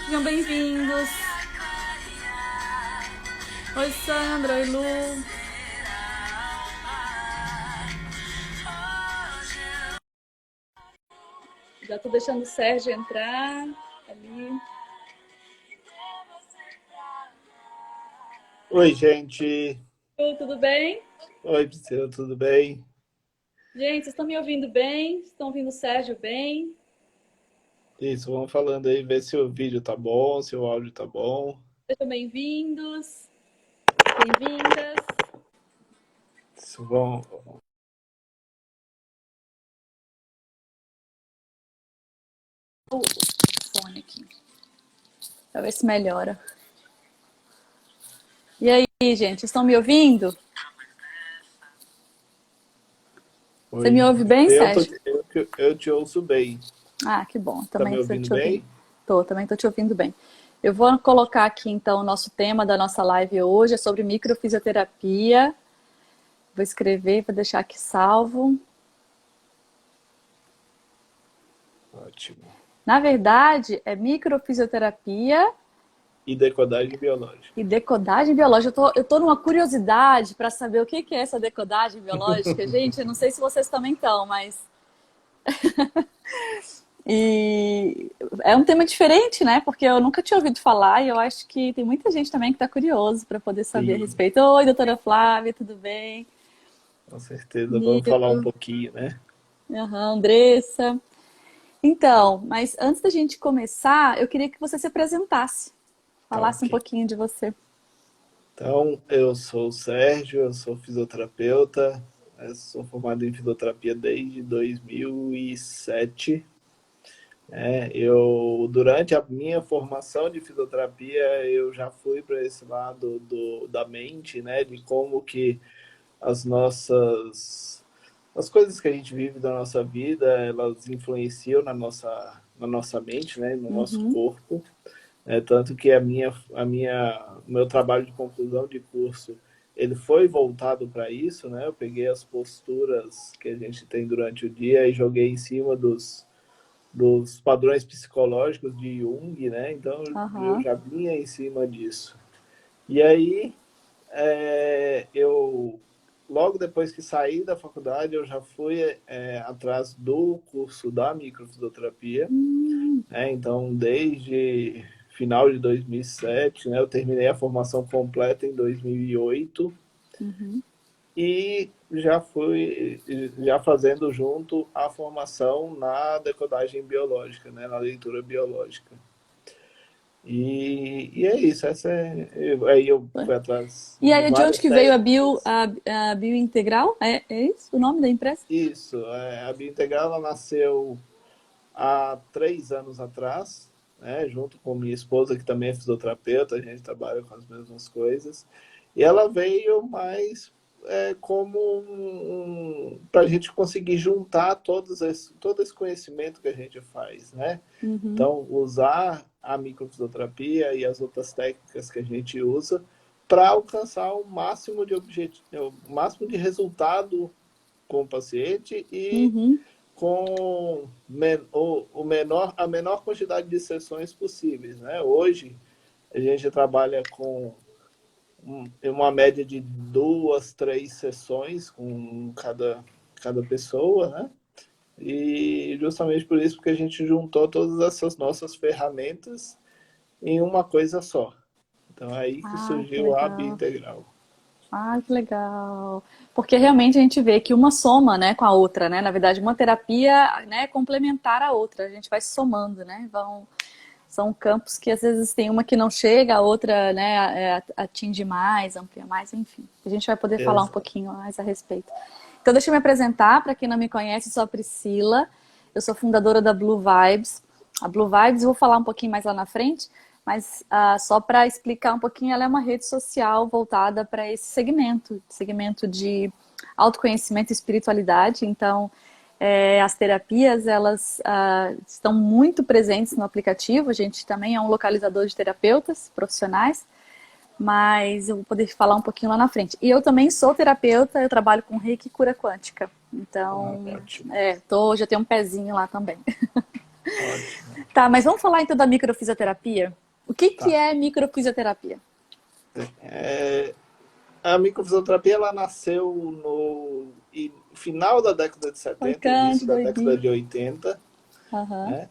Sejam bem-vindos. Oi, Sandra. Oi, Lu. Já tô deixando o Sérgio entrar ali. Oi, gente. Oi, tudo bem? Oi, Priscila, tudo bem? Gente, vocês estão me ouvindo bem? Estão ouvindo o Sérgio bem? Isso, vamos falando aí, ver se o vídeo tá bom, se o áudio tá bom. Sejam bem-vindos. Bem-vindas. Isso, bom. O fone aqui, pra ver se melhora. E aí, gente, estão me ouvindo? Você me Oi. ouve bem, Sérgio? Eu te ouço bem. Ah, que bom. Tá Também me estou ouvindo te ouvindo. bem? Também estou te ouvindo bem. Eu vou colocar aqui então o nosso tema da nossa live hoje é sobre microfisioterapia. Vou escrever, vou deixar aqui salvo. Ótimo. Na verdade, é microfisioterapia E decodagem biológica. e decodagem biológica. Eu tô numa curiosidade para saber o que é essa decodagem biológica. Gente, eu não sei se vocês também estão, mas e é um tema diferente, né? Porque eu nunca tinha ouvido falar e eu acho que tem muita gente também que está curioso para poder saber a Sim, respeito. Oi, doutora Flávia, tudo bem? com certeza. Vamos falar um Nilo, pouquinho, né? aham, Andressa. Então, mas antes da gente começar, eu queria que você se apresentasse, Tá falasse um ok. pouquinho de você. Então, eu sou o Sérgio, eu sou fisioterapeuta, eu sou formado em fisioterapia desde 2007. Durante a minha formação de fisioterapia, eu já fui para esse lado da mente, né? De como que as as coisas que a gente vive da nossa vida, elas influenciam na nossa mente, né? No nosso Uhum, corpo. Tanto que o meu trabalho de conclusão de curso, ele foi voltado para isso, né? Eu peguei as posturas que a gente tem durante o dia e joguei em cima dos padrões psicológicos de Jung, né? Então eu aham. já vinha em cima disso. E aí eu logo depois que saí da faculdade eu já fui atrás do curso da microfisioterapia, né? Então desde final de 2007, né? Eu terminei a formação completa em 2008 Uhum. e já fazendo junto a formação na decodagem biológica, né, na leitura biológica. E é isso, aí eu fui atrás E de aí, de onde várias que veio técnicas. a Biointegral? É isso o nome da empresa? Isso, a Biointegral ela nasceu há 3 anos atrás, né, junto com minha esposa, que também é fisioterapeuta, a gente trabalha com as mesmas coisas. E ela veio mais como para a gente conseguir juntar todo esse conhecimento que a gente faz, né? Uhum. Então, usar a microfisioterapia e as outras técnicas que a gente usa para alcançar o máximo de resultado com o paciente e Uhum. com a menor quantidade de sessões possíveis, né? Hoje a gente trabalha com uma média de 2, 3 sessões com cada pessoa, né? E justamente por isso que a gente juntou todas essas nossas ferramentas em uma coisa só. Então é aí que Ah, que surgiu a legal. Biointegral. Ah, que legal. Porque realmente a gente vê que uma soma, né, com a outra, né? Na verdade, uma terapia, né, é complementar a outra. A gente vai somando, né? São campos que às vezes tem uma que não chega, a outra, né, atinge mais, amplia mais, enfim. A gente vai poder falar um Exato. pouquinho mais a respeito. Então, deixa eu me apresentar. Para quem não me conhece, eu sou a Priscila. Eu sou fundadora da Blue Vibes. A Blue Vibes, eu vou falar um pouquinho mais lá na frente, mas só para explicar um pouquinho, ela é uma rede social voltada para esse segmento de autoconhecimento e espiritualidade. Então, as terapias, elas estão muito presentes no aplicativo. A gente também é um localizador de terapeutas profissionais, mas eu vou poder falar um pouquinho lá na frente. E eu também sou terapeuta, eu trabalho com Reiki e cura quântica. Ah, Então, ótimo, já tenho um pezinho lá também. ótimo. Tá, mas vamos falar então da microfisioterapia? O que Tá. é microfisioterapia? É, a microfisioterapia ela nasceu no final da década de Oi, 70, início Cândido, da oi, década Bi. de 80, Aham, né?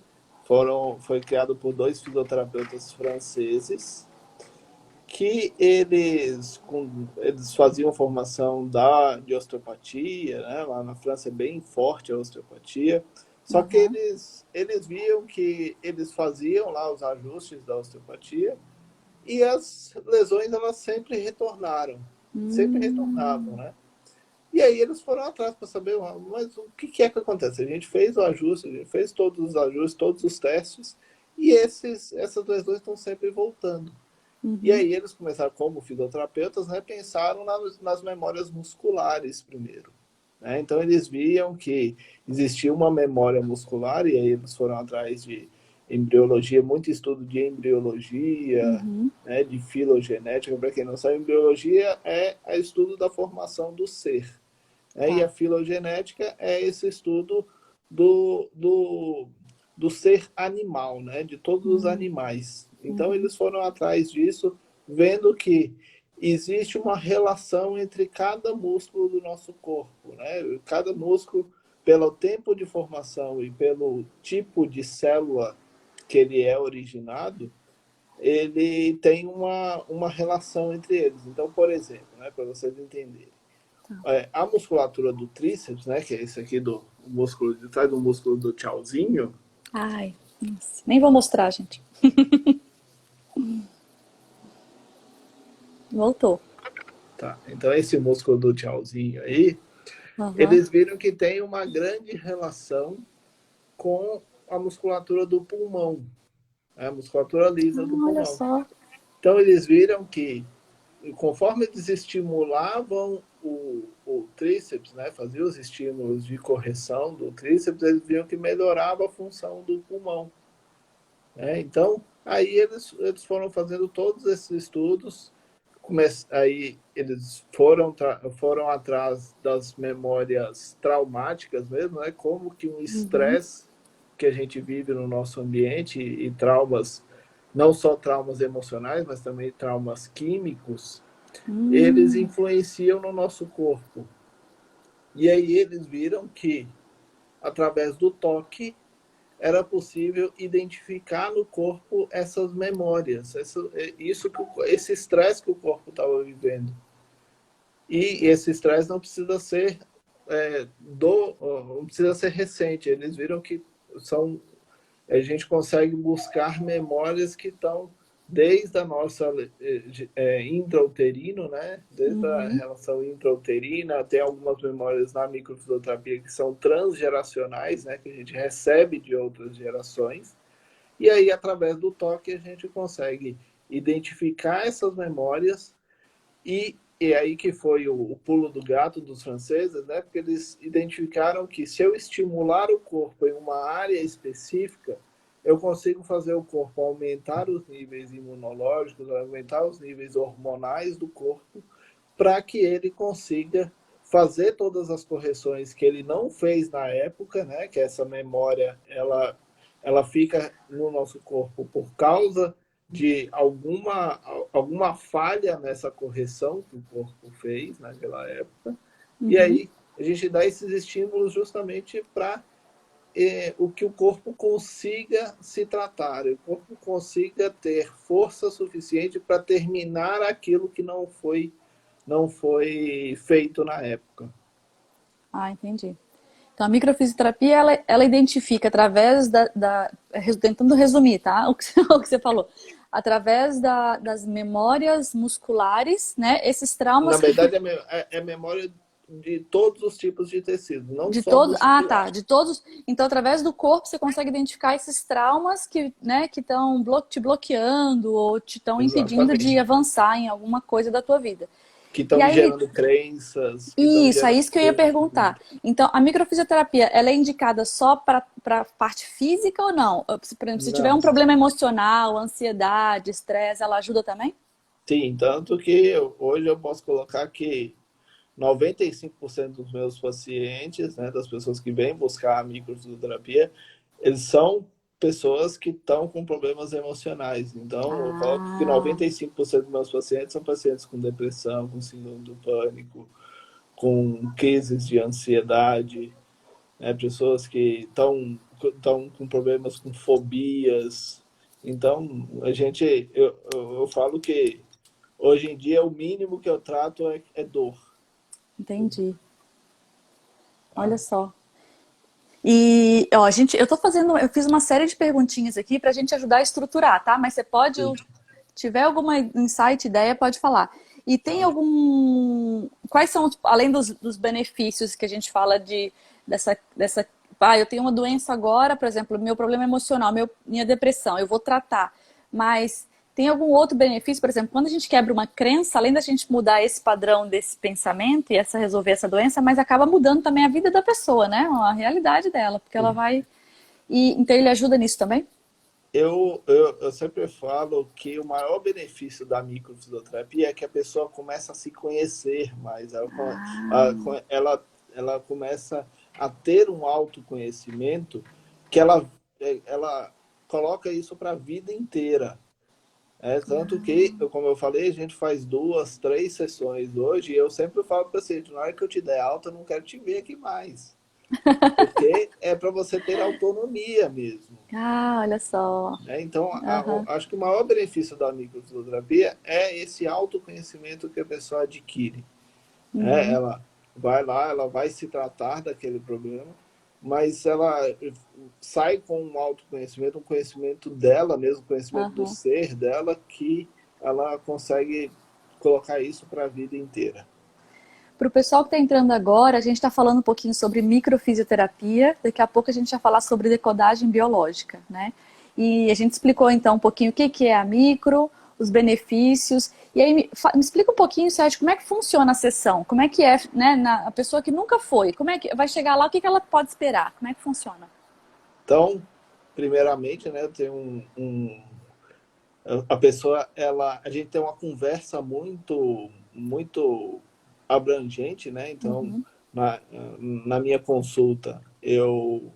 Foi criado por dois fisioterapeutas franceses que eles faziam formação de osteopatia, né? Lá na França é bem forte a osteopatia, só que aham. eles viam que eles faziam lá os ajustes da osteopatia e as lesões elas sempre retornavam, Hum, né? E aí eles foram atrás para saber, mas o que é que acontece? A gente fez o ajuste, a gente fez todos os ajustes, todos os testes, e essas lesões estão sempre voltando. E uhum, aí eles começaram, como fisioterapeutas, né, pensaram nas memórias musculares primeiro. Né? Então eles viam que existia uma memória muscular, e aí eles foram atrás de embriologia, muito estudo de embriologia, uhum. né, de filogenética. Para quem não sabe, embriologia é o estudo da formação do ser. Né? E a Tá. filogenética é esse estudo do, do, do ser animal, né? De todos os Hum, animais. Então, uhum. eles foram atrás disso, vendo que existe uma relação entre cada músculo do nosso corpo. Né? Cada músculo, pelo tempo de formação e pelo tipo de célula que ele é originado, ele tem uma relação entre eles. Então, por exemplo, né, para vocês entenderem, a musculatura do tríceps, né, que é esse aqui do músculo de trás do músculo do tchauzinho, Ai, nossa. Nem vou mostrar, gente. Voltou. tá? Então esse músculo do tchauzinho aí, Aham. eles viram que tem uma grande relação com a musculatura do pulmão, né, a musculatura lisa do Ah, olha pulmão. só. Então eles viram que conforme eles estimulavam o tríceps, né, faziam os estímulos de correção do tríceps, eles viam que melhorava a função do pulmão. Né? Então, aí eles foram fazendo todos esses estudos, aí eles foram atrás das memórias traumáticas mesmo, né? Como que um Uhum. estresse que a gente vive no nosso ambiente e traumas, não só traumas emocionais, mas também traumas químicos, eles Hum, influenciam no nosso corpo. E aí eles viram que, através do toque, era possível identificar no corpo essas memórias, esse estresse que o corpo estava vivendo. E esse estresse não precisa ser não precisa ser recente. Eles viram que são a gente consegue buscar memórias que estão desde a nossa intrauterino, né? Desde a uhum, relação intrauterina, até algumas memórias na microfisioterapia que são transgeracionais, né? Que a gente recebe de outras gerações. E aí, através do toque, a gente consegue identificar essas memórias e aí que foi o pulo do gato dos franceses, né? Porque eles identificaram que se eu estimular o corpo em uma área específica, eu consigo fazer o corpo aumentar os níveis imunológicos, aumentar os níveis hormonais do corpo, para que ele consiga fazer todas as correções que ele não fez na época, né? Que essa memória ela fica no nosso corpo por causa de alguma falha nessa correção que o corpo fez naquela época. E uhum. aí a gente dá esses estímulos justamente para o que o corpo consiga se tratar, o corpo consiga ter força suficiente para terminar aquilo que não foi feito na época. Ah, entendi. Então, a microfisioterapia, ela identifica através tentando resumir, tá? O que você falou. Através das memórias musculares, né? Esses Na traumas que verdade, é memória de todos os tipos de tecido, não de só todos, ah, muscular. tá, de todos. Então, através do corpo, você consegue identificar esses traumas que, né, que estão te bloqueando ou te estão impedindo de Exatamente. avançar em alguma coisa da tua vida. Que E estão aí, gerando crenças, que estão isso, é gerando isso que eu ia perguntar. sofrimento. Então, a microfisioterapia, ela é indicada só para parte física ou não? Por exemplo, se tiver Não. um problema emocional, ansiedade, estresse, ela ajuda também? Sim, tanto que hoje eu posso colocar que 95% dos meus pacientes, né, das pessoas que vêm buscar a microfisioterapia, eles são pessoas que estão com problemas emocionais. Então, eu coloco que Ah, 95% dos meus pacientes são pacientes com depressão, com síndrome do pânico, com crises de ansiedade, né? Pessoas que estão com problemas com fobias. Então, eu falo que hoje em dia o mínimo que eu trato é dor. entendi. Olha Tá? só. E, ó, eu fiz uma série de perguntinhas aqui para a gente ajudar a estruturar, tá? Mas você pode, Sim. tiver alguma insight, ideia, pode falar. E tem Tá. quais são, além dos benefícios que a gente fala eu tenho uma doença agora, por exemplo, meu problema emocional, minha depressão, eu vou tratar. Mas tem algum outro benefício, por exemplo, quando a gente quebra uma crença, além da gente mudar esse padrão desse pensamento e resolver essa doença, mas acaba mudando também a vida da pessoa, né? A realidade dela, porque ela vai. Então ele ajuda nisso também? Eu sempre falo que o maior benefício da microfisioterapia é que a pessoa começa a se conhecer mais. Ela começa a ter um autoconhecimento que ela coloca isso para a vida inteira. Tanto que, como eu falei, a gente faz 2, 3 sessões hoje e eu sempre falo para o paciente, na hora que eu te der alta, eu não quero te ver aqui mais. Porque é para você ter autonomia mesmo. Ah, olha só. Então, Aham. acho que o maior benefício da microfisioterapia é esse autoconhecimento que a pessoa adquire. Uhum. Ela vai lá, ela vai se tratar daquele problema, mas ela sai com um autoconhecimento, um conhecimento dela mesmo, um conhecimento do Aham. ser dela, que ela consegue colocar isso para a vida inteira. Para o pessoal que está entrando agora, a gente está falando um pouquinho sobre microfisioterapia. Daqui a pouco a gente vai falar sobre decodagem biológica, né? E a gente explicou então um pouquinho o que é a micro, os benefícios. E aí me explica um pouquinho, Sérgio, como é que funciona a sessão? Como é que é, né, a pessoa que nunca foi? Como é que vai chegar lá? O que ela pode esperar? Como é que funciona? Então, primeiramente, né, tem a pessoa, a gente tem uma conversa muito abrangente, né? Então, Uhum, na minha consulta, eu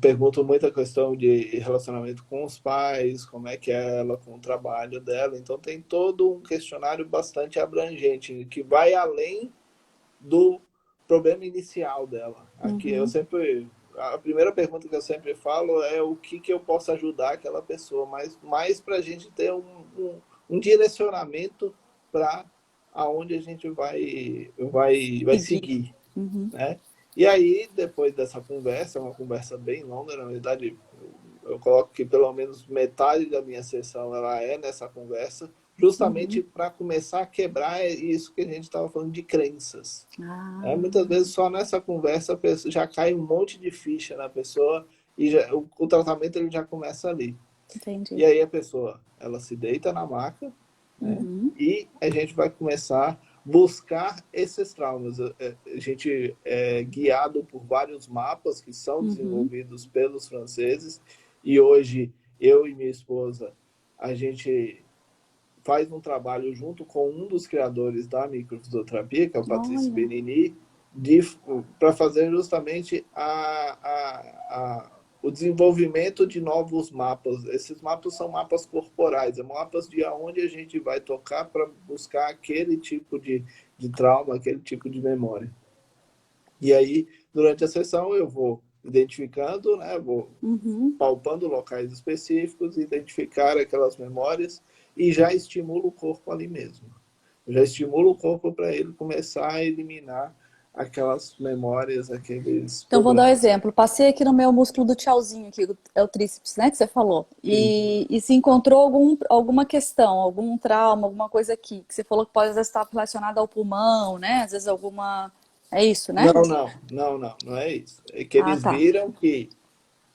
pergunto muita questão de relacionamento com os pais, como é que é ela com o trabalho dela. Então, tem todo um questionário bastante abrangente, que vai além do problema inicial dela. Aqui eu uhum, sempre a primeira pergunta que eu sempre falo é o que eu posso ajudar aquela pessoa, mas mais para a gente ter um direcionamento para aonde a gente vai seguir. seguir, Uhum, né? E aí, depois dessa conversa, uma conversa bem longa, na verdade, eu coloco que pelo menos metade da minha sessão ela é nessa conversa, justamente uhum. para começar a quebrar isso que a gente estava falando de crenças. Muitas Ah, vezes só nessa conversa a pessoa, já cai um monte de ficha na pessoa e o tratamento ele já começa ali. entendi. E aí a pessoa, ela se deita na maca, né? Uhum, E a gente vai começar a buscar esses traumas. A gente é guiado por vários mapas que são uhum. desenvolvidos pelos franceses e hoje eu e minha esposa a gente faz um trabalho junto com um dos criadores da microfisioterapia, que é o Patrício Olha. Benini, para fazer justamente o desenvolvimento de novos mapas. Esses mapas são mapas corporais, mapas de onde a gente vai tocar para buscar aquele tipo de trauma, aquele tipo de memória. E aí, durante a sessão, eu vou identificando, né, vou Uhum. palpando locais específicos, identificar aquelas memórias e já estimula o corpo ali mesmo. Já estimula o corpo para ele começar a eliminar aquelas memórias, aqueles Então, vou dar um problemas. exemplo. Passei aqui no meu músculo do tchauzinho, aqui, é o tríceps, né, que você falou. Sim. E se encontrou alguma questão, algum trauma, alguma coisa aqui, que você falou que pode às vezes estar relacionada ao pulmão, né? Às vezes alguma. É isso, né? Não é isso. É que Ah, eles tá. viram que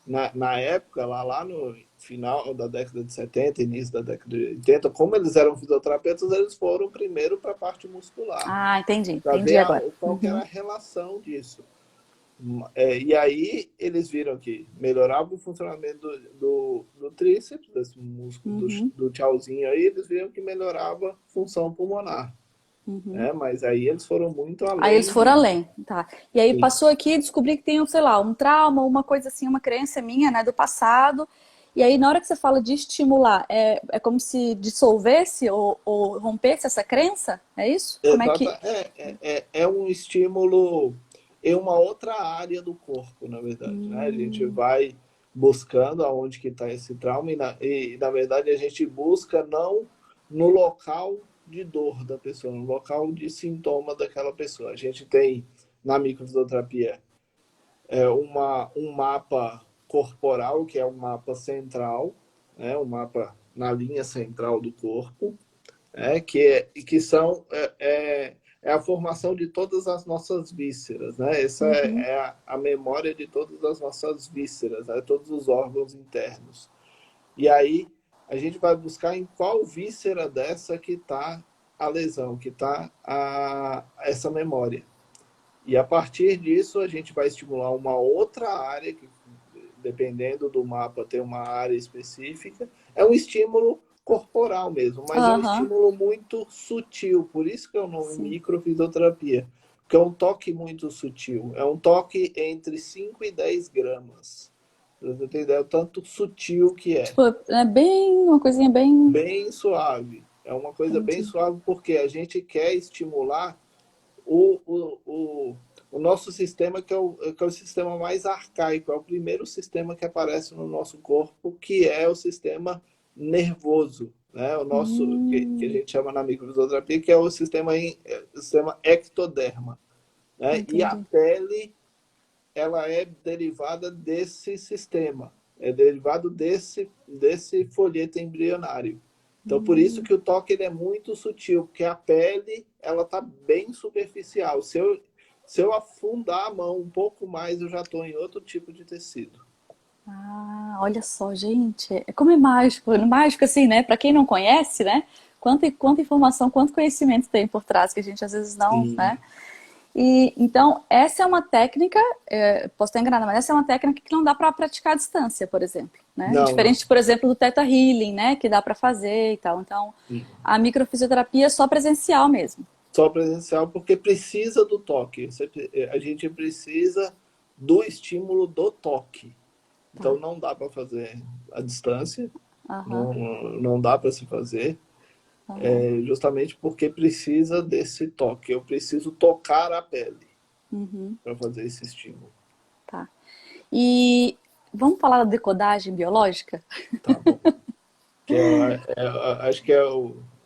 na época, lá no final da década de 70, início da década de 80, como eles eram fisioterapeutas, eles foram primeiro para a parte muscular, Ah, entendi. para Entendi ver agora. qual que era Uhum, a relação disso. E aí eles viram que melhorava o funcionamento do tríceps, desse músculo uhum, do tchauzinho aí, eles viram que melhorava a função pulmonar. uhum. Mas aí eles foram muito Aí eles além foram disso. além, tá. E aí Sim. passou aqui e descobri que tem, sei lá, um trauma, uma coisa assim, uma crença minha, né, do passado. E aí, na hora que você fala de estimular, é como se dissolvesse ou rompesse essa crença? É isso? Como é que. Exata, é um estímulo em uma outra área do corpo, na verdade, né? A gente Hum, vai buscando aonde que está esse trauma na verdade, a gente busca não no local de dor da pessoa, no local de sintoma daquela pessoa. A gente tem, na microfisioterapia, um mapa corporal, que é um mapa central, né? Um mapa na linha central do corpo, que são é a formação de todas as nossas vísceras, né? Essa uhum. é a memória de todas as nossas vísceras, né? Todos os órgãos internos. E aí a gente vai buscar em qual víscera dessa que está a lesão, que está essa memória. E a partir disso a gente vai estimular uma outra área que, dependendo do mapa, tem uma área específica. É um estímulo corporal mesmo, mas é um Aham, estímulo muito sutil, por isso que é o nome sim. microfisioterapia, porque é um toque muito sutil, é um toque entre 5 e 10 gramas. Pra você ter ideia, o tanto sutil que é. Tipo, é bem, uma coisinha bem. Bem suave. É uma coisa bem Entendi. suave porque a gente quer estimular o, o, o, o nosso sistema, que é o sistema mais arcaico, é o primeiro sistema que aparece no nosso corpo, que é o sistema nervoso, né? O nosso, que a Hum, gente chama na microfisioterapia, que é o sistema ectoderma, né? E a entendi. pele, ela é derivada desse sistema, é derivado desse folheto embrionário. Então, por isso Hum. que o toque ele é muito sutil, porque a pele ela está bem superficial. Se eu afundar a mão um pouco mais, eu já estou em outro tipo de tecido. Ah, olha só, gente. É como é mágico assim, né? Para quem não conhece, né? Quanta informação, quanto conhecimento tem por trás que a gente às vezes não, né? Sim. E então, essa é uma técnica, posso estar enganada, mas essa é uma técnica que não dá para praticar à distância, por exemplo, né? Não, não. Diferente, por exemplo, do Theta Healing, né? Que dá para fazer e tal. Então, Sim. a microfisioterapia é só presencial mesmo. Só presencial porque precisa do toque. A gente precisa do estímulo do toque. Tá. Então não dá para fazer à distância, Aham, não, não dá para se fazer, aham. justamente porque precisa desse toque. Eu preciso tocar a pele Uhum, para fazer esse estímulo. tá. E vamos falar da decodagem biológica? Tá bom. Acho que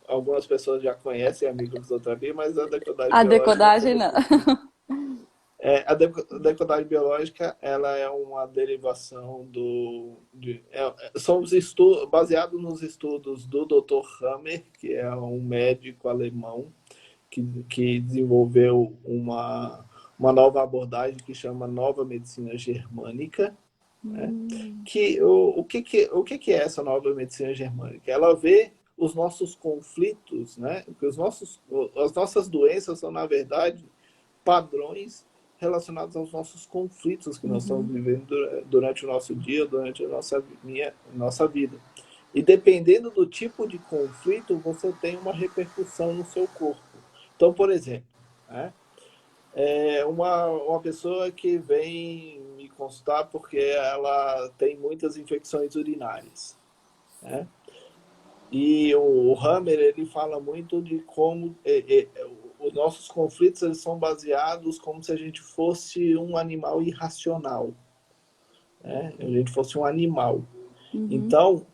algumas pessoas já conhecem a microfisioterapia, mas a decodagem A biológica decodagem todo não. mundo conhece. A decodagem biológica ela é uma derivação são os estudos baseados nos estudos do Dr. Hammer, que é um médico alemão que desenvolveu uma nova abordagem que chama Nova Medicina Germânica, né? O que é essa Nova Medicina Germânica? Ela vê os nossos conflitos, né? Que as nossas doenças são, na verdade, padrões relacionados aos nossos conflitos que nós estamos Uhum, vivendo durante o nosso dia, durante a nossa vida. E dependendo do tipo de conflito, você tem uma repercussão no seu corpo. Então, por exemplo, né, uma pessoa que vem me consultar porque ela tem muitas infecções urinárias, né? E o Hammer ele fala muito de como os nossos conflitos eles são baseados como se a gente fosse um animal irracional, né? A gente fosse um animal. uhum. Então,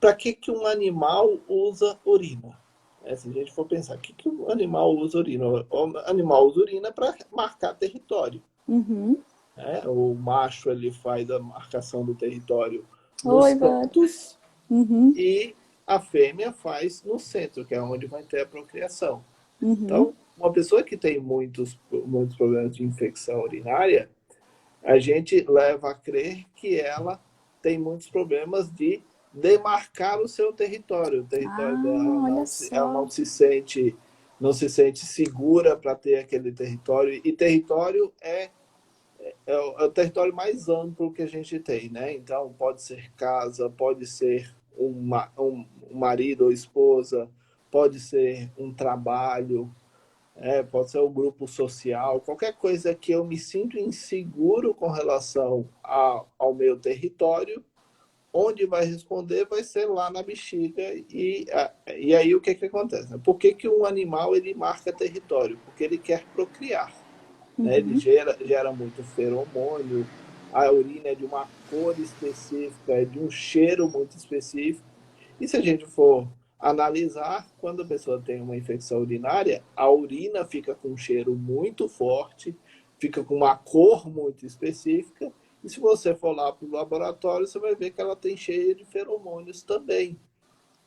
para que um animal usa urina? Se a gente for pensar, o que um animal usa urina? O animal usa urina para marcar território. Uhum. Né? O macho ele faz a marcação do território nos Oi, Vânia. cantos Uhum. e a fêmea faz no centro, que é onde vai ter a procriação. Uhum. Então, uma pessoa que tem muitos problemas de infecção urinária, a gente leva a crer que ela tem muitos problemas de demarcar o seu território. O território dela Ah, olha ela só. não se sente segura para ter aquele território. E território é o território mais amplo que a gente tem, né? Então, pode ser casa, pode ser um marido ou esposa, pode ser um trabalho, pode ser o grupo social, qualquer coisa que eu me sinto inseguro com relação ao meu território, onde vai responder vai ser lá na bexiga. E aí o que que acontece? Por que que um animal ele marca território? Porque ele quer procriar, né? Ele gera muito feromônio, a urina é de uma cor específica, é de um cheiro muito específico. E se a gente for analisar, quando a pessoa tem uma infecção urinária, a urina fica com um cheiro muito forte, fica com uma cor muito específica, e se você for lá para o laboratório, você vai ver que ela tem cheia de feromônios também.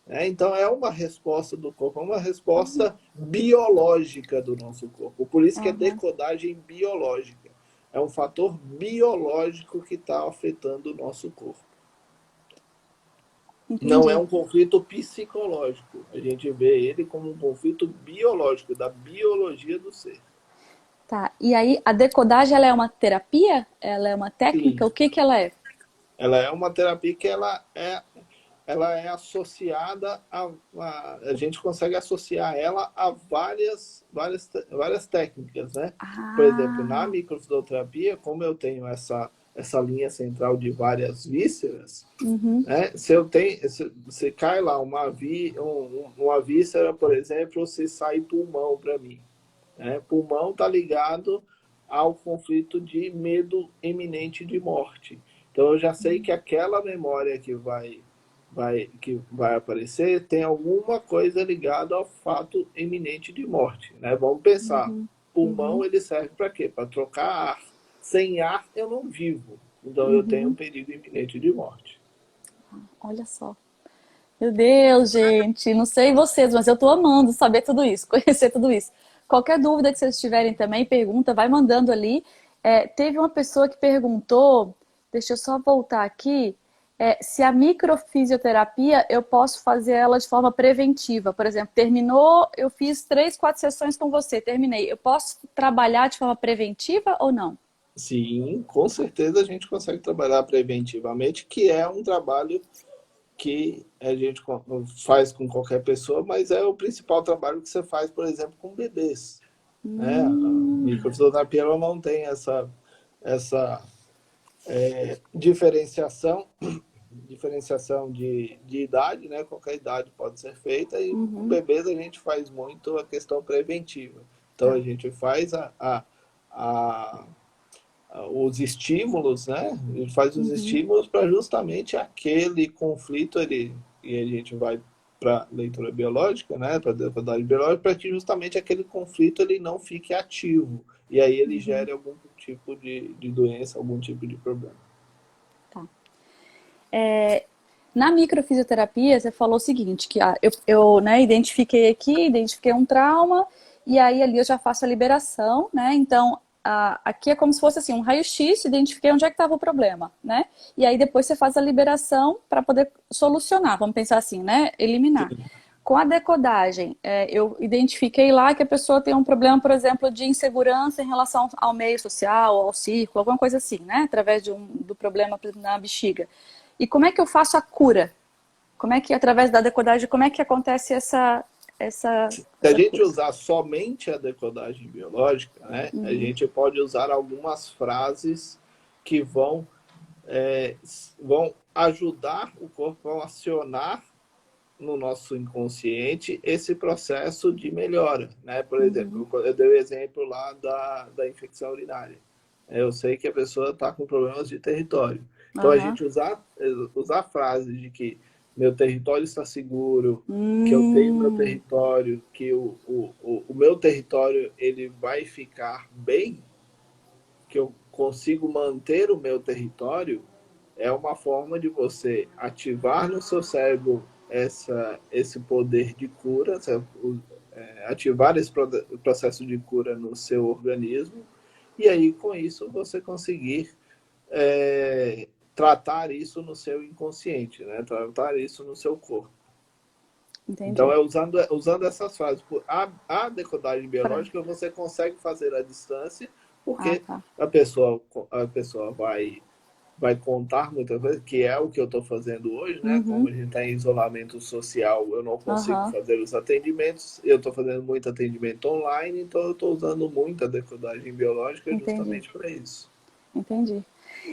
Então, é uma resposta do corpo, é uma resposta biológica do nosso corpo. Por isso que é Uhum. decodagem biológica. É um fator biológico que está afetando o nosso corpo. Não é Entendi. um conflito psicológico. A gente vê ele como um conflito biológico, da biologia do ser. Tá. E aí, a decodagem, ela é uma terapia? Ela é uma técnica? Sim. O que que ela é? Ela é uma terapia que ela é associada a gente consegue associar ela a várias técnicas, né? Por exemplo, na Ah, microfisioterapia, como eu tenho essa linha central de várias vísceras, uhum, né? Se cai lá uma víscera, por exemplo, se sai pulmão para mim, né? Pulmão está ligado ao conflito de medo iminente de morte. Então eu já sei que aquela memória que vai aparecer tem alguma coisa ligada ao fato iminente de morte, né? Vamos pensar, uhum, pulmão uhum, ele serve para quê? Para trocar ar. Sem ar eu não vivo, então eu tenho um uhum. perigo iminente de morte. Olha só. Meu Deus, gente, não sei vocês, mas eu tô amando saber tudo isso, conhecer tudo isso. Qualquer dúvida que vocês tiverem também, pergunta, vai mandando ali. Teve uma pessoa que perguntou, deixa eu só voltar aqui, se a microfisioterapia eu posso fazer ela de forma preventiva. Por exemplo, terminou, eu fiz 3, 4 sessões com você, terminei. Eu posso trabalhar de forma preventiva ou não? Sim, com certeza a gente consegue trabalhar preventivamente, que é um trabalho que a gente faz com qualquer pessoa, mas é o principal trabalho que você faz, por exemplo, com bebês, né? A Hum, microfisioterapia ela não tem essa diferenciação de idade, né? Qualquer idade pode ser feita, e com uhum, bebês a gente faz muito a questão preventiva. Então a tá. gente faz a os estímulos, né? A gente faz os Uhum, estímulos para justamente aquele conflito, e a gente vai para leitura biológica, né? Para decodagem biológica, para que justamente aquele conflito ele não fique ativo. E aí ele uhum, gere algum tipo de doença, algum tipo de problema. tá. Na microfisioterapia, você falou o seguinte, que eu, né, identifiquei aqui, identifiquei um trauma, e aí ali eu já faço a liberação, né? Então, aqui é como se fosse assim, um raio-x, identifiquei onde é que estava o problema, né? E aí depois você faz a liberação para poder solucionar, vamos pensar assim, né? Eliminar. Sim, Com a decodagem, eu identifiquei lá que a pessoa tem um problema, por exemplo, de insegurança em relação ao meio social, ao círculo, alguma coisa assim, né? Através do problema na bexiga. E como é que eu faço a cura? Como é que, através da decodagem, como é que acontece essa, se a essa gente cura? usar somente a decodagem biológica, né, a Uhum, gente pode usar algumas frases que vão ajudar o corpo, vão acionar no nosso inconsciente esse processo de melhora, né? Por uhum, exemplo, eu dei o exemplo lá da infecção urinária. Eu sei que a pessoa está com problemas de território. Então, a aham. gente usar frases de que meu território está seguro, que eu tenho meu Hum, território, que o meu território ele vai ficar bem, que eu consigo manter o meu território, é uma forma de você ativar no seu cérebro esse poder de cura, ativar esse processo de cura no seu organismo, e aí com isso você conseguir tratar isso no seu inconsciente, né? Tratar isso no seu corpo. Então, entendi. é usando essas frases. A decodagem Pra... biológica você consegue fazer à distância, Ah, porque tá. a pessoa vai contar muitas vezes, que é o que eu estou fazendo hoje, né? Como Uhum, a gente está em isolamento social, eu não consigo aham, fazer os atendimentos, eu estou fazendo muito atendimento online, então eu estou usando muito a decodagem biológica entendi, justamente para isso. entendi.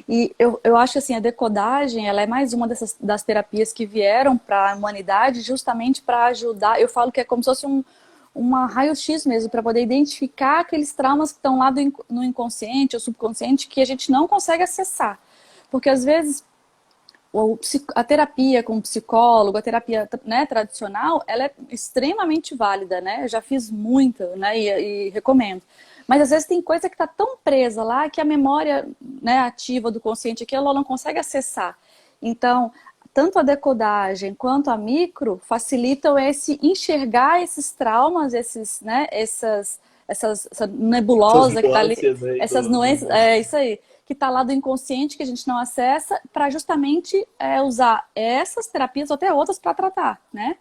E eu acho assim, a decodagem, ela é mais uma das terapias que vieram para a humanidade justamente para ajudar. Eu falo que é como se fosse uma raio-x mesmo, para poder identificar aqueles traumas que estão lá no inconsciente ou subconsciente que a gente não consegue acessar. Porque às vezes a terapia com o psicólogo, a terapia, né, tradicional, ela é extremamente válida, né? Eu já fiz muita, né, e recomendo. Mas às vezes tem coisa que está tão presa lá que a memória, né, ativa do consciente aqui, ela não consegue acessar. Então, tanto a decodagem quanto a micro facilitam esse enxergar esses traumas, esses, né, essa Essas nebulosa que está ali, nuances aí essas do nuances, é inconsciente. isso aí, que está lá do inconsciente que a gente não acessa, para justamente usar essas terapias ou até outras para tratar, né?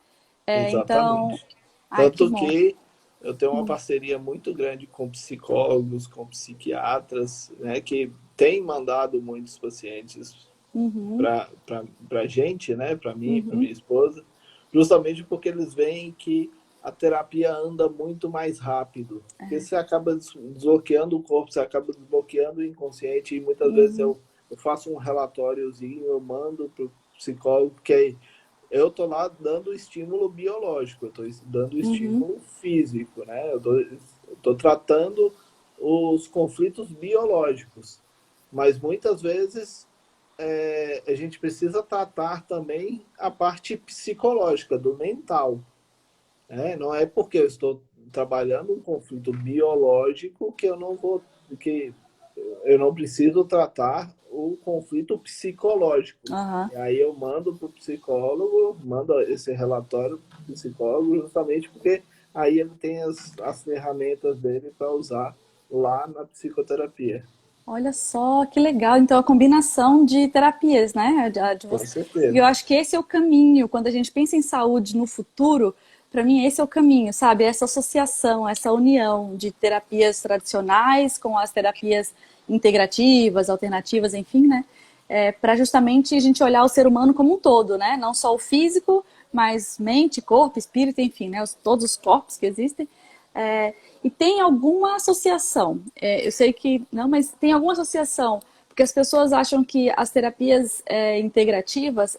Então, Exatamente. ai, que Tanto bom. que eu tenho uma parceria muito grande com psicólogos, com psiquiatras, né, que têm mandado muitos pacientes Uhum, para a gente, né, para mim e para uhum. minha esposa, justamente porque eles veem que a terapia anda muito mais rápido. Porque você acaba desbloqueando o corpo, você acaba desbloqueando o inconsciente, e muitas vezes Uhum. eu faço um relatóriozinho, eu mando para o psicólogo, que aí eu estou lá dando estímulo biológico, eu estou dando Uhum. estímulo físico, né? Eu estou tratando os conflitos biológicos. Mas muitas vezes a gente precisa tratar também a parte psicológica, do mental. Né? Não é porque eu estou trabalhando um conflito biológico que eu não vou, que eu não preciso tratar o conflito psicológico. Aham. E aí eu mando para o psicólogo, mando esse relatório para o psicólogo, justamente porque aí ele tem as ferramentas dele para usar lá na psicoterapia. Olha só, que legal. Então, a combinação de terapias, né? Com E eu certeza. acho que esse é o caminho. Quando a gente pensa em saúde no futuro, para mim, esse é o caminho, sabe? Essa associação, essa união de terapias tradicionais com as terapias integrativas, alternativas, enfim, né? Para justamente a gente olhar o ser humano como um todo, né? Não só o físico, mas mente, corpo, espírito, enfim, né? Todos os corpos que existem. É, e tem alguma associação? Eu sei que não, mas tem alguma associação? Porque as pessoas acham que as terapias integrativas,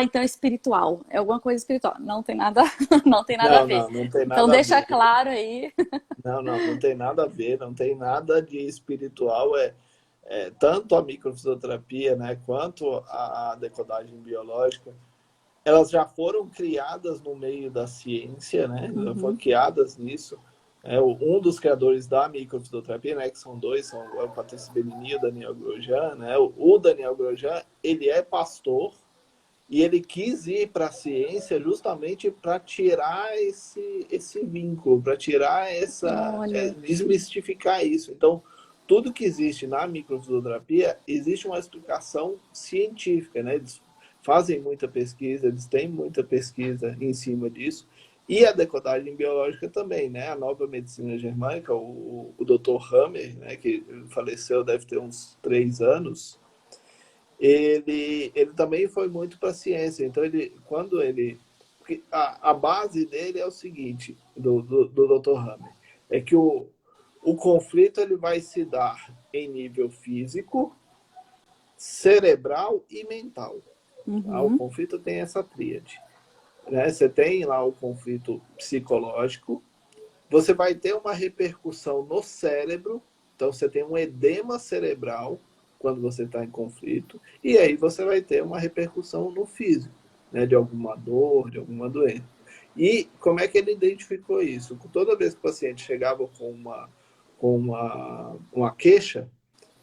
então é espiritual, é alguma coisa espiritual. Não tem nada, não tem nada a Não, ver. não, não tem Então nada a deixa ver. claro aí. Não, não, não tem nada a ver, não tem nada de espiritual. Tanto a microfisioterapia, né, quanto a decodagem biológica, elas já foram criadas no meio da ciência, né? Já foram Uhum, criadas nisso. Um dos criadores da microfisioterapia, né, que são dois, são o Patrício Benini e o Daniel Grosjean, né? O Daniel Grosjean, ele é pastor e ele quis ir para a ciência justamente para tirar esse vínculo, para tirar olha. desmistificar isso. Então, tudo que existe na microfisioterapia, existe uma explicação científica, né? Eles fazem muita pesquisa, eles têm muita pesquisa em cima disso. E a decodagem biológica também, né? A nova medicina germânica, o Dr. Hammer, né, que faleceu, deve ter uns 3 anos, ele também foi muito para a ciência. Então, quando ele. A base dele é o seguinte, do Dr. Hammer, é que o conflito ele vai se dar em nível físico, cerebral e mental. Tá? O Uhum, conflito tem essa tríade. Né? Você tem lá o conflito psicológico, você vai ter uma repercussão no cérebro, então você tem um edema cerebral quando você está em conflito, e aí você vai ter uma repercussão no físico, né, de alguma dor, de alguma doença. E como é que ele identificou isso? Toda vez que o paciente chegava com uma queixa,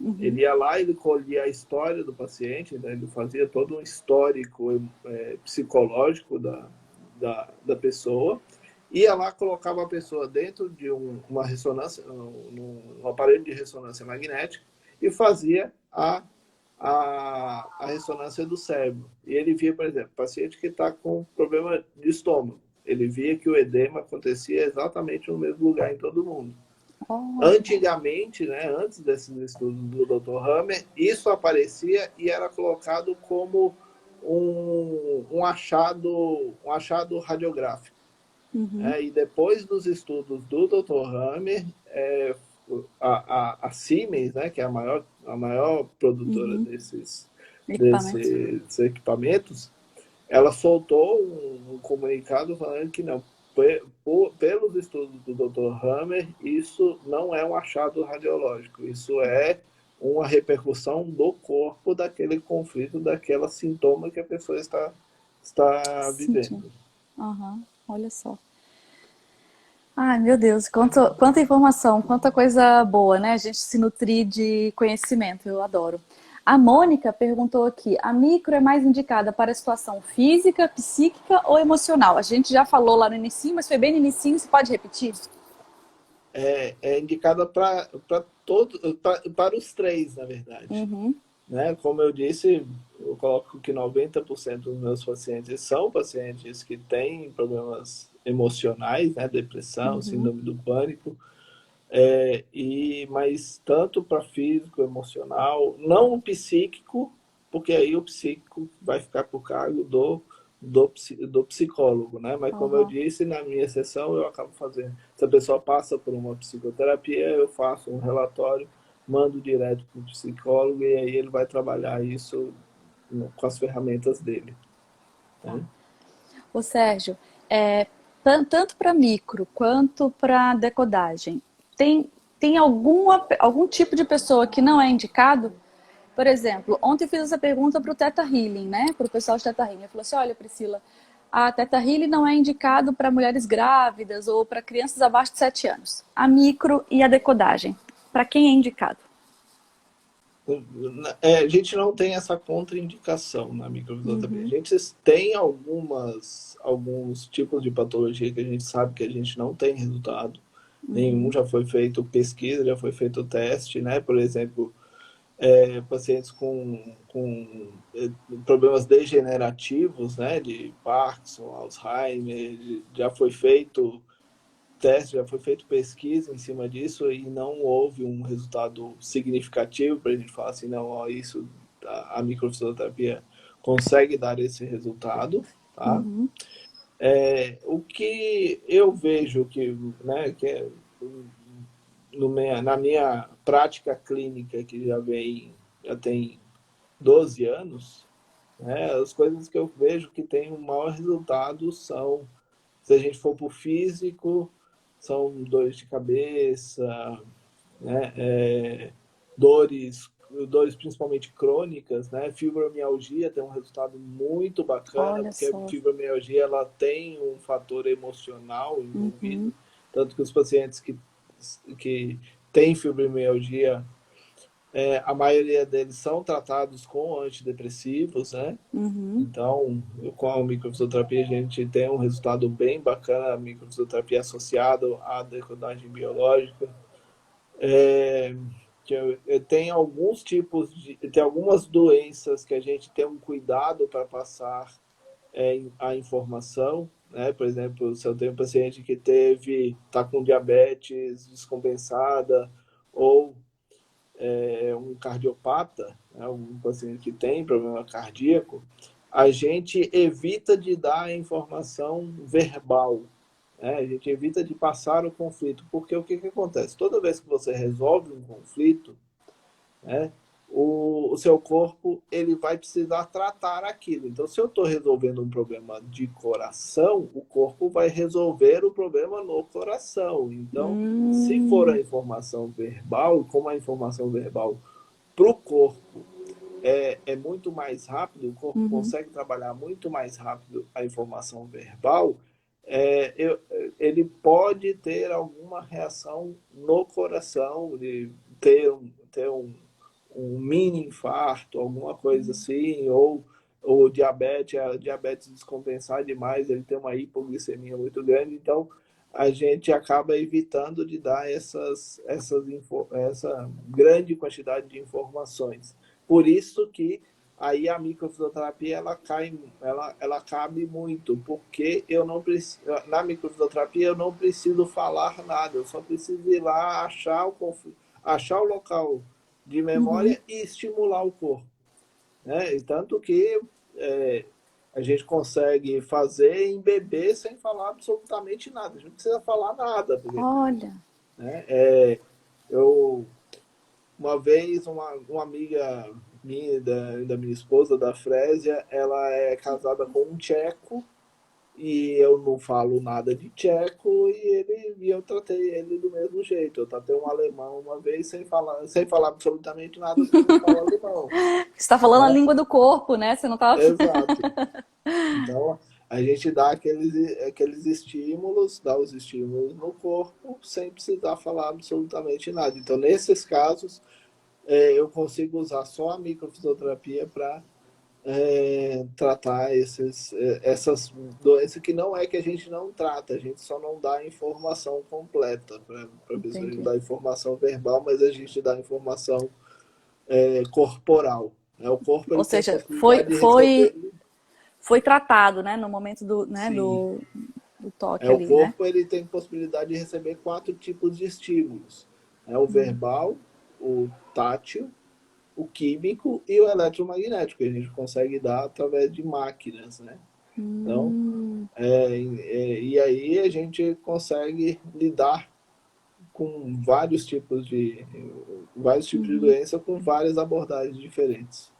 uhum. ele ia lá, ele colhia a história do paciente, né, ele fazia todo um histórico psicológico da pessoa, ia lá, colocava a pessoa dentro de uma ressonância, um aparelho de ressonância magnética e fazia a ressonância do cérebro. E ele via, por exemplo, paciente que está com problema de estômago, ele via que o edema acontecia exatamente no mesmo lugar em todo mundo. Olha. Antigamente, né, antes desses estudos do Dr. Hammer, isso aparecia e era colocado como um achado radiográfico. Uhum. E depois dos estudos do Dr. Hammer, a Siemens, né, que é a maior produtora Uhum. Equipamentos. desses equipamentos, ela soltou um comunicado falando que não, pelos estudos do Dr. Hammer, isso não é um achado radiológico, isso é uma repercussão do corpo daquele conflito, daquela sintoma que a pessoa está Sentindo. vivendo. Aham. Olha só. Ai, meu Deus, quanta informação, quanta coisa boa, né? A gente se nutrir de conhecimento, eu adoro. A Mônica perguntou aqui: a micro é mais indicada para a situação física, psíquica ou emocional? A gente já falou lá no início, mas foi bem no início, você pode repetir? É indicada para os três, na verdade. Uhum, Né? Como eu disse, eu coloco que 90% dos meus pacientes são pacientes que têm problemas emocionais, né? Depressão, uhum. síndrome do pânico, mas tanto para físico, emocional, não o psíquico, porque aí o psíquico vai ficar por cargo do psicólogo, né? Mas como eu Aham. disse, na minha sessão eu acabo fazendo. Se a pessoa passa por uma psicoterapia, eu faço um relatório, mando direto para o psicólogo e aí ele vai trabalhar isso com as ferramentas dele. Tá. Né? Ô Sérgio, é, tanto para micro quanto para decodagem, tem algum tipo de pessoa que não é indicado? Por exemplo, ontem eu fiz essa pergunta para o Theta Healing, né? Para o pessoal de Theta Healing. Eu falei assim: olha, Priscila, a Theta Healing não é indicado para mulheres grávidas ou para crianças abaixo de 7 anos. A micro e a decodagem. Para quem é indicado? A gente não tem essa contraindicação na microfisioterapia. A Uhum, gente tem alguns tipos de patologia que a gente sabe que a gente não tem resultado. Nenhum uhum, já foi feito pesquisa, já foi feito teste, né? Por exemplo, pacientes com problemas degenerativos, né? De Parkinson, Alzheimer, já foi feito teste, já foi feito pesquisa em cima disso e não houve um resultado significativo para a gente falar assim, não, ó, isso, a microfisioterapia consegue dar esse resultado, tá? uhum, O que eu vejo que, né, que é, na minha prática clínica, que já tem 12 anos, né, as coisas que eu vejo que tem um maior resultado são, se a gente for para o físico, são dores de cabeça, né? Dores, dores principalmente crônicas, né? Fibromialgia tem um resultado muito bacana, olha porque a só. fibromialgia ela tem um fator emocional Uhum, envolvido, tanto que os pacientes que têm fibromialgia, a maioria deles são tratados com antidepressivos, né? uhum. Então, com a microfisioterapia, a gente tem um resultado bem bacana, a microfisioterapia associada à decodagem biológica. É, tem alguns tem algumas doenças que a gente tem um cuidado para passar a informação, né? Por exemplo, se eu tenho um paciente que está com diabetes descompensada ou um cardiopata, né, um paciente que tem problema cardíaco, a gente evita de dar a informação verbal, né? A gente evita de passar o conflito, porque o que acontece? Toda vez que você resolve um conflito, né, o seu corpo ele vai precisar tratar aquilo. Então, se eu estou resolvendo um problema de coração, o corpo vai resolver o problema no coração. Então, se for a Hum, informação verbal, como a informação verbal para o corpo é muito mais rápido, o corpo uhum. consegue trabalhar muito mais rápido a informação verbal, ele pode ter alguma reação no coração, de ter um mini infarto, alguma coisa assim, ou diabetes, a diabetes descompensar demais, ele tem uma hipoglicemia muito grande, então a gente acaba evitando de dar essa grande quantidade de informações. Por isso que aí a microfisioterapia ela cabe muito, porque eu não preciso, na microfisioterapia eu não preciso falar nada, eu só preciso ir lá achar o local de Uhum. memória e estimular o corpo, né? E tanto que é, a gente consegue fazer em bebê sem falar absolutamente nada, a gente não precisa falar nada, porque, Olha. né? Eu, uma vez, uma amiga minha, da minha esposa, da Frésia, ela é casada com um tcheco, e eu não falo nada de tcheco, e eu tratei ele do mesmo jeito. Eu tratei um alemão uma vez sem falar absolutamente nada, porque não fala alemão, Você está falando a né? língua do corpo, né? Você não estava. Exato. Então, a gente dá aqueles estímulos, dá os estímulos no corpo, sem precisar falar absolutamente nada. Então, nesses casos, eu consigo usar só a microfisioterapia para tratar essas doenças que não é que a gente não trata, a gente só não dá a informação completa para a pessoa. A gente Entendi. dá informação verbal, mas a gente dá informação corporal, né? O corpo Ou ele tem a seja, possibilidade de receber. foi tratado, né? No momento do, né, Sim, do toque o ali, né? corpo ele tem possibilidade de receber 4 tipos de estímulos. O verbal, o tátil, o químico e o eletromagnético, que a gente consegue dar através de máquinas, né? Então, Hum, e aí a gente consegue lidar com vários tipos de uhum. doença com várias abordagens diferentes.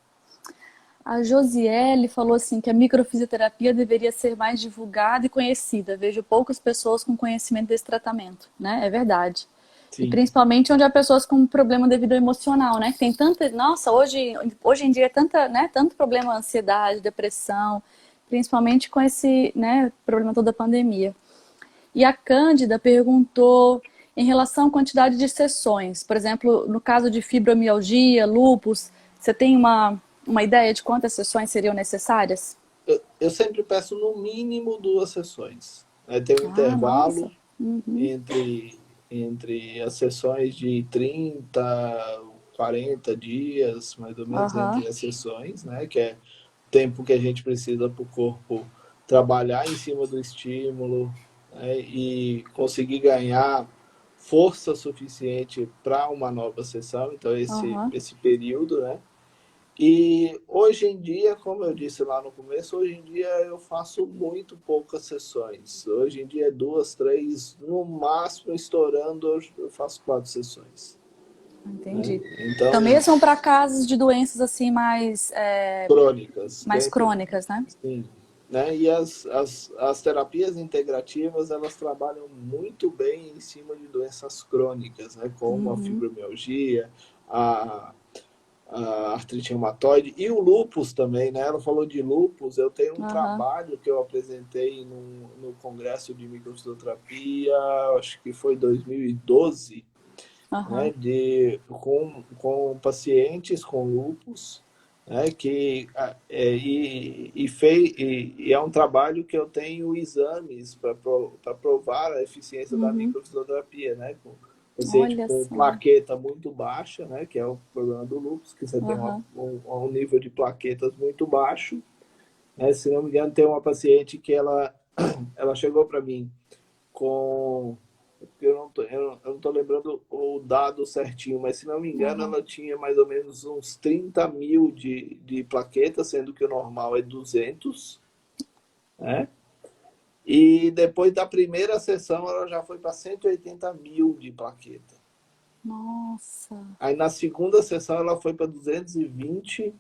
A Josiele falou assim que a microfisioterapia deveria ser mais divulgada e conhecida. Vejo poucas pessoas com conhecimento desse tratamento, né? É verdade. E Sim, principalmente onde há pessoas com problema devido ao emocional, né? Tem tanta, nossa, hoje em dia é tanta, né, tanto problema, ansiedade, depressão, principalmente com esse, né, problema toda a pandemia. E a Cândida perguntou em relação à quantidade de sessões. Por exemplo, no caso de fibromialgia, lúpus, você tem uma ideia de quantas sessões seriam necessárias? eu sempre peço no mínimo 2 sessões. Tem um Ah, intervalo nossa. Uhum. entre as sessões de 30, 40 dias, mais ou menos, Aham. entre as sessões, né? Que é o tempo que a gente precisa para o corpo trabalhar em cima do estímulo, né? E conseguir ganhar força suficiente para uma nova sessão. Então, Aham. esse período, né? E hoje em dia, como eu disse lá no começo, hoje em dia eu faço muito poucas sessões. Hoje em dia é 2, 3, no máximo estourando, eu faço 4 sessões, né? Entendi. Então, Então, mesmo para casos de doenças assim crônicas, mais crônicas, né? sim, né? E as terapias integrativas, elas trabalham muito bem em cima de doenças crônicas, né? Como a Uhum. fibromialgia, a a artrite reumatoide e o lúpus também, né? Ela falou de lúpus. Eu tenho um Aham. trabalho que eu apresentei no Congresso de Microfisioterapia, acho que foi 2012, né? Aham. Com pacientes com lúpus, né? E é um trabalho que eu tenho exames para provar a eficiência da Uhum. microfisioterapia, né? Com paciente Olha com só. plaqueta muito baixa, né? Que é o problema do lúpus, que você tem Aham. um nível de plaquetas muito baixo, né? Se não me engano, tem uma paciente que ela chegou para mim com, eu não tô lembrando o dado certinho, mas se não me engano, Aham. ela tinha mais ou menos uns 30 mil de plaquetas, sendo que o normal é 200, né? E depois da primeira sessão, ela já foi para 180 mil de plaqueta. Nossa. Aí na segunda sessão, ela foi para 220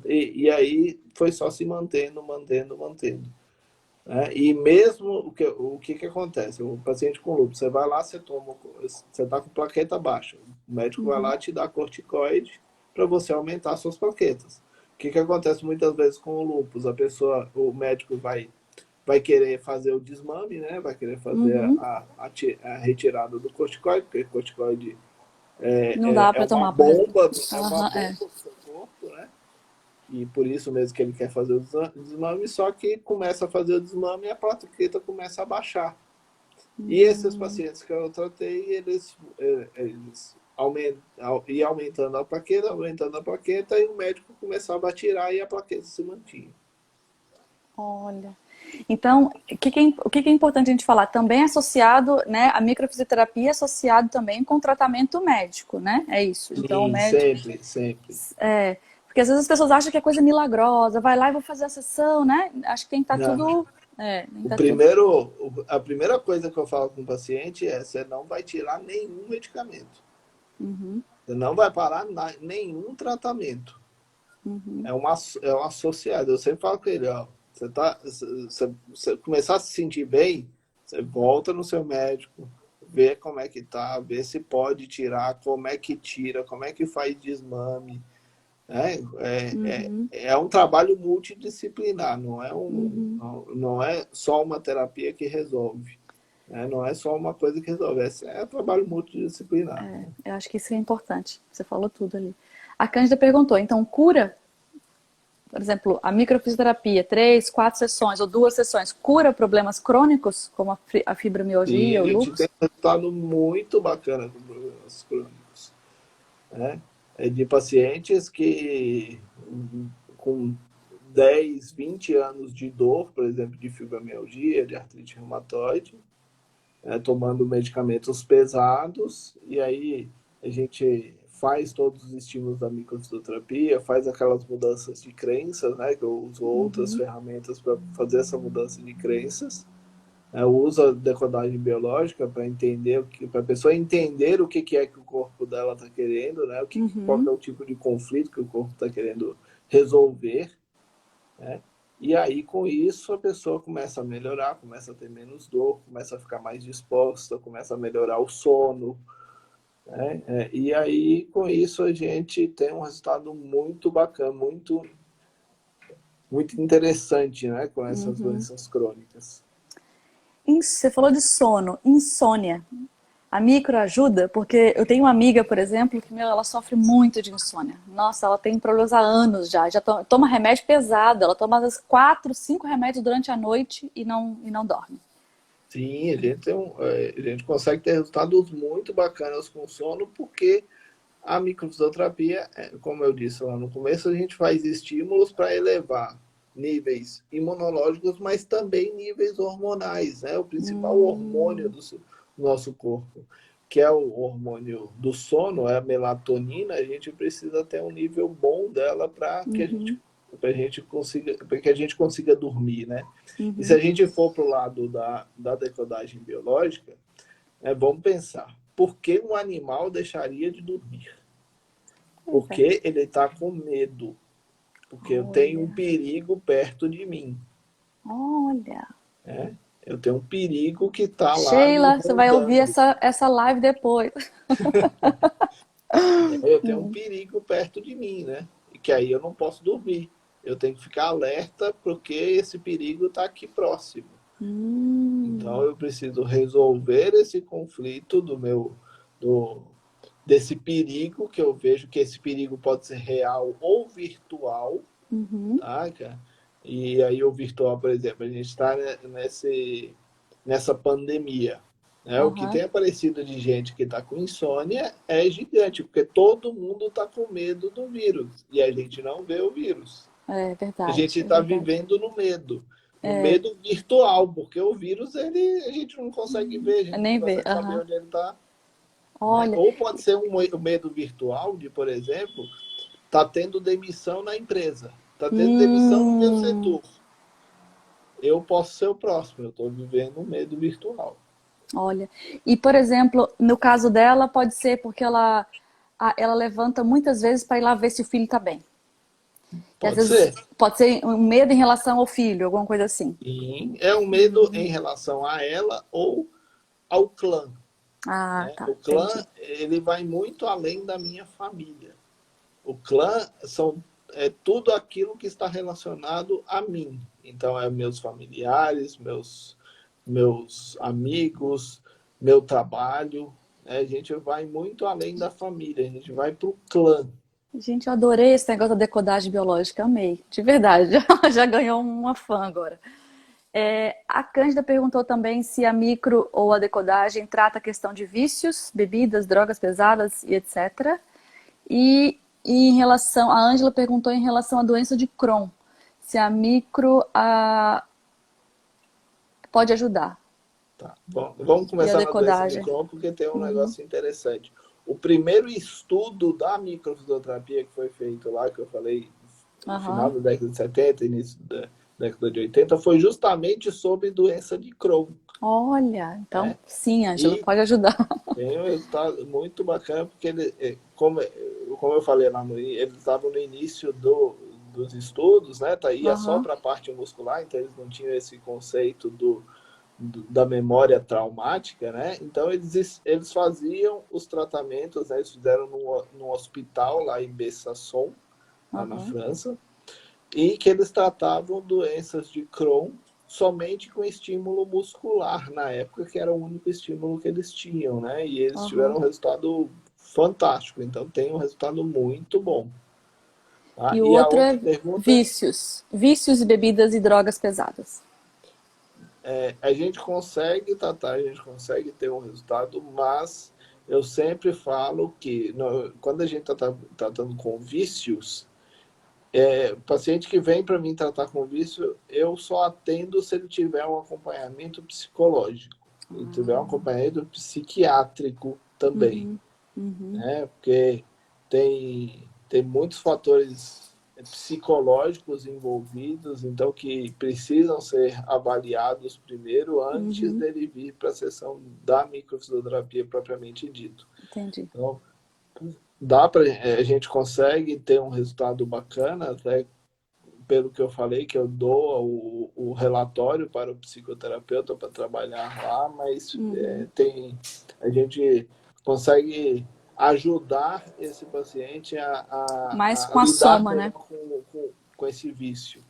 e aí foi só se mantendo, mantendo, mantendo. Né? E mesmo o que acontece? O paciente com lúpus, você vai lá, você está com plaqueta baixa. O médico vai Uhum. lá te dá corticoide para você aumentar suas plaquetas. O que acontece muitas vezes com o lúpus? O médico vai querer fazer o desmame, né? Vai querer fazer Uhum. a retirada do corticoide, porque o corticoide Não dá é para uma tomar, por exemplo. bomba, Aham, é. pro seu corpo, né? E por isso mesmo que ele quer fazer o desmame, só que começa a fazer o desmame e a plaqueta começa a baixar. E esses pacientes que eu tratei, eles iam aumentando a plaqueta, e o médico começava a tirar e a plaqueta se mantinha. Olha. Então, o que é importante a gente falar? Também é associado, né? A microfisioterapia é associado também com tratamento médico, né? É isso. Então, o Sim, médico. sempre, sempre. Porque às vezes as pessoas acham que é coisa milagrosa, vai lá e vou fazer a sessão, né? Acho que tem que estar Não. tudo. Tem que estar tudo. A primeira coisa que eu falo com o paciente é: você não vai tirar nenhum medicamento. Uhum. Você não vai parar nenhum tratamento. Uhum. É um associado. Eu sempre falo com ele, ó, você começar a se sentir bem, você volta no seu médico, vê como é que tá, vê se pode tirar, como é que tira, como é que faz desmame. Uhum. É um trabalho multidisciplinar, Uhum. não é só uma terapia que resolve. Né? Não é só uma coisa que resolve, é trabalho multidisciplinar. Eu acho que isso é importante. Você falou tudo ali. A Cândida perguntou, então cura, por exemplo, a microfisioterapia, 3, 4 sessões ou 2 sessões, cura problemas crônicos, como a Sim, fibromialgia, a o gente tem lúpus? um resultado muito bacana com problemas crônicos. Né? É de pacientes que com 10, 20 anos de dor, por exemplo, de fibromialgia, de artrite reumatoide, tomando medicamentos pesados, e aí a gente faz todos os estímulos da microfisioterapia, faz aquelas mudanças de crenças, né, que eu uso outras Uhum. ferramentas para fazer essa mudança de crenças. Eu uso a decodagem biológica para entender, para a pessoa entender o que é que o corpo dela está querendo, né, qual é Uhum. o tipo de conflito que o corpo está querendo resolver, né? E aí, com isso, a pessoa começa a melhorar, começa a ter menos dor, começa a ficar mais disposta, começa a melhorar o sono, né? E aí, com isso, a gente tem um resultado muito bacana, muito interessante, né? Com essas Uhum. doenças crônicas. Você falou de sono, insônia. A micro ajuda, porque eu tenho uma amiga, por exemplo, que ela sofre muito de insônia. Nossa, ela tem problemas há anos já toma remédio pesado, ela toma às vezes 4, 5 remédios durante a noite e não dorme. Sim, a gente consegue ter resultados muito bacanas com sono, porque a microfisioterapia, como eu disse lá no começo, a gente faz estímulos para elevar níveis imunológicos, mas também níveis hormonais, né? O principal hormônio Hum. do nosso corpo, que é o hormônio do sono, é a melatonina, a gente precisa ter um nível bom dela Uhum. para que a gente consiga dormir, né? E se a Uhum. gente for para o lado da decodagem biológica, vamos pensar, por que um animal deixaria de dormir? Pois é. Porque ele está com medo. Porque eu tenho um Olha, perigo perto de mim. olha. Né? Eu tenho um perigo que está lá me Sheila, você vai ouvir rondando. essa live depois. Eu tenho um perigo perto de mim, né? E que aí eu não posso dormir. Eu tenho que ficar alerta porque esse perigo está aqui próximo. Então Hum. eu preciso resolver esse conflito do, desse perigo que eu vejo que esse perigo pode ser real ou virtual, Uhum. tá, cara? E aí o virtual, por exemplo, a gente está nessa pandemia. Né? O que Aham. tem aparecido de gente que está com insônia é gigante, porque todo mundo está com medo do vírus e a gente não vê o vírus. É A gente verdade, é está verdade. vivendo no medo virtual, porque o vírus a gente não consegue ver, a Eu gente não nem ver. consegue saber Aham. onde ele está. Né? Olha. Ou pode ser um medo virtual de, por exemplo, tá tendo demissão na empresa, tá tendo demissão no meu Hum. setor. Eu posso ser o próximo, eu estou vivendo um medo virtual. Olha. E, por exemplo, no caso dela, pode ser porque ela levanta muitas vezes para ir lá ver se o filho está bem. E às Pode vezes ser. pode ser um medo em relação ao filho, alguma coisa assim. E é um medo em relação a ela ou ao clã. Ah, Né? tá. O clã, Entendi. ele vai muito além da minha família. O clã é tudo aquilo que está relacionado a mim. Então, é meus familiares, meus amigos, meu trabalho. Né? A gente vai muito além da família, a gente vai para o clã. Gente, eu adorei esse negócio da decodagem biológica, amei. De verdade. Já ganhou uma fã agora. A Cândida perguntou também se a micro ou a decodagem trata a questão de vícios, bebidas, drogas pesadas e etc. E em relação, a Ângela perguntou em relação à doença de Crohn, se a micro pode ajudar. Tá? Bom, vamos E a começar na doença de decodagem. Crohn, porque tem um Uhum. negócio interessante. O primeiro estudo da microfisioterapia que foi feito lá, que eu falei no final Aham. da década de 70, início da década de 80, foi justamente sobre doença de Crohn. Olha, então né? sim, Ângela, E pode ajudar. tem um resultado muito bacana, porque como eu falei lá eles estavam no início dos estudos, né? Ia só Aham, para a parte muscular, então eles não tinham esse conceito da memória traumática, né? Então eles faziam os tratamentos, né? Eles fizeram num hospital lá em Besançon, lá na aham, França, e que eles tratavam doenças de Crohn somente com estímulo muscular na época, que era o único estímulo que eles tinham, né? E eles tiveram aham. um resultado fantástico, então tem um resultado muito bom. Tá? E o E a outro outra é pergunta vícios. Vícios e bebidas e drogas pesadas. a gente consegue tratar, a gente consegue ter um resultado, mas eu sempre falo que quando a gente está tratando com vícios, o paciente que vem para mim tratar com vício, eu só atendo se ele tiver um acompanhamento psicológico, ele tiver um acompanhamento psiquiátrico também, Uhum, uhum, né? Porque tem muitos fatores psicológicos envolvidos, então que precisam ser avaliados primeiro antes uhum, dele vir para a sessão da microfisioterapia propriamente dito. entendi. Então, dá para a gente consegue ter um resultado bacana, até pelo que eu falei, que eu dou o relatório para o psicoterapeuta para trabalhar lá, mas Uhum. a gente consegue ajudar esse paciente Mais a com a lidar soma, melhor né? com esse vício.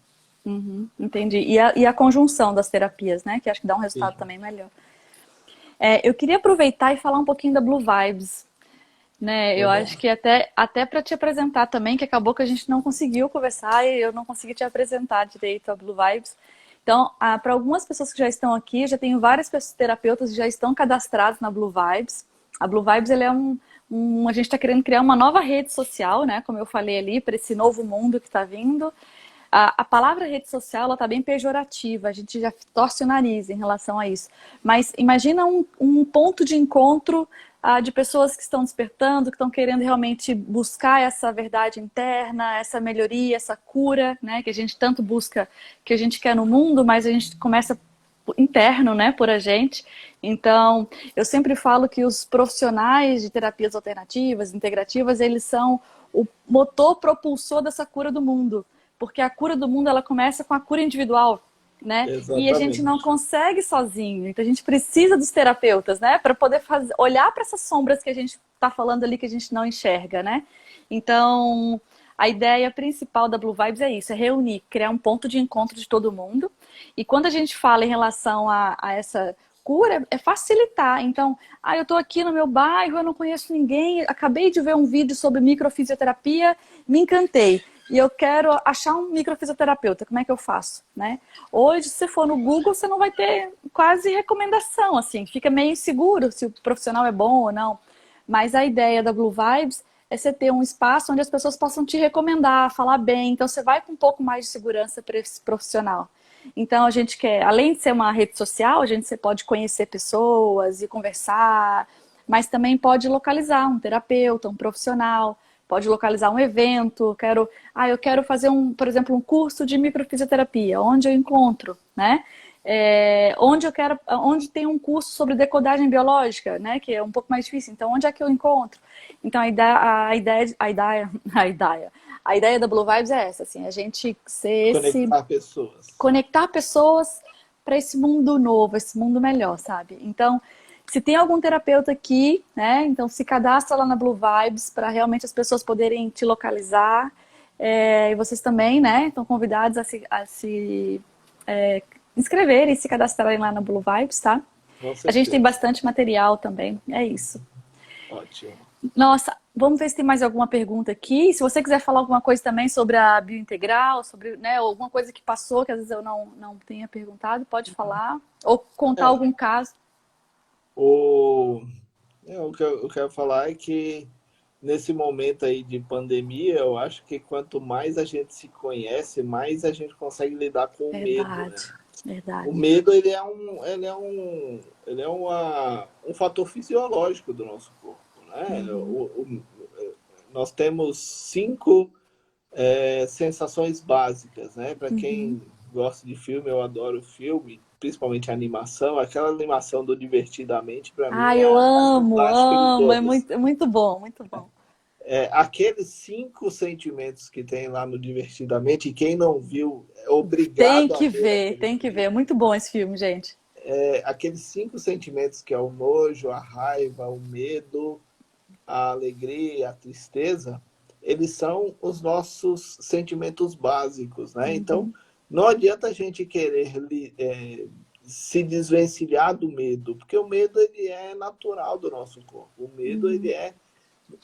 Uhum, entendi. E a conjunção das terapias, né? Que acho que dá um resultado Sim. também melhor. Eu queria aproveitar e falar um pouquinho da Blue Vibes, né? Eu Uhum. acho que até para te apresentar também, que acabou que a gente não conseguiu conversar e eu não consegui te apresentar direito a Blue Vibes. Então, para algumas pessoas que já estão aqui, já tenho várias terapeutas que já estão cadastradas na Blue Vibes. A Blue Vibes ele é a gente está querendo criar uma nova rede social, né? Como eu falei ali, para esse novo mundo que está vindo. A palavra rede social ela está bem pejorativa, a gente já torce o nariz em relação a isso. Mas imagina um ponto de encontro de pessoas que estão despertando, que estão querendo realmente buscar essa verdade interna, essa melhoria, essa cura, né, que a gente tanto busca, que a gente quer no mundo, mas a gente começa interno, né, por a gente. Então, eu sempre falo que os profissionais de terapias alternativas, integrativas, eles são o motor propulsor dessa cura do mundo, porque a cura do mundo ela começa com a cura individual, né? E a gente não Exatamente. consegue sozinho, então a gente precisa dos terapeutas, né, para poder olhar para essas sombras que a gente está falando ali que a gente não enxerga, né? Então, a ideia principal da Blue Vibes é isso, é reunir, criar um ponto de encontro de todo mundo. E quando a gente fala em relação a essa cura, é facilitar. Então, eu estou aqui no meu bairro, eu não conheço ninguém, acabei de ver um vídeo sobre microfisioterapia, me encantei. E eu quero achar um microfisioterapeuta, como é que eu faço, né? Hoje, se for no Google, você não vai ter quase recomendação, assim, fica meio inseguro se o profissional é bom ou não. Mas a ideia da Blue Vibes é você ter um espaço onde as pessoas possam te recomendar, falar bem. Então você vai com um pouco mais de segurança para esse profissional. Então a gente quer, além de ser uma rede social, você pode conhecer pessoas e conversar, mas também pode localizar um terapeuta, um profissional, pode localizar um evento. Eu quero fazer por exemplo, um curso de microfisioterapia, onde eu encontro, né? Onde tem um curso sobre decodagem biológica, né? Que é um pouco mais difícil. Então, onde é que eu encontro? Então, a ideia da Blue Vibes é essa, assim, a gente ser esse Conectar pessoas. conectar pessoas para esse mundo novo, esse mundo melhor, sabe? Então, se tem algum terapeuta aqui, né? Então se cadastra lá na Blue Vibes para realmente as pessoas poderem te localizar. E vocês também, né? Estão convidados a se inscreverem e se cadastrarem lá na Blue Vibes, tá? Com A gente tem certeza. bastante material também. É isso. Ótimo. Nossa, vamos ver se tem mais alguma pergunta aqui. Se você quiser falar alguma coisa também sobre a biointegral, sobre, né, alguma coisa que passou, que às vezes eu não tenha perguntado, pode falar. Ou contar É, algum caso. o, o que eu quero falar é que nesse momento aí de pandemia, eu acho que quanto mais a gente se conhece, mais a gente consegue lidar com o medo, né? Verdade, verdade. O medo ele é um fator fisiológico do nosso corpo, né? Uhum, Nós temos 5 sensações básicas, né? Para uhum, quem gosta de filme, eu adoro filme. principalmente a animação, aquela animação do Divertidamente, para mim, Ah, é eu a mais amo, fantástica de amo, todas. é muito bom, muito bom. Aqueles 5 sentimentos que tem lá no Divertidamente, e quem não viu, é Tem obrigado a que ver ver, aquele tem que ver. filme. É muito bom esse filme, gente. Aqueles 5 sentimentos que é o nojo, a raiva, o medo, a alegria, a tristeza, eles são os nossos sentimentos básicos, né? Então, Uhum, não adianta a gente querer se desvencilhar do medo, porque o medo ele é natural do nosso corpo. O medo ele uhum, é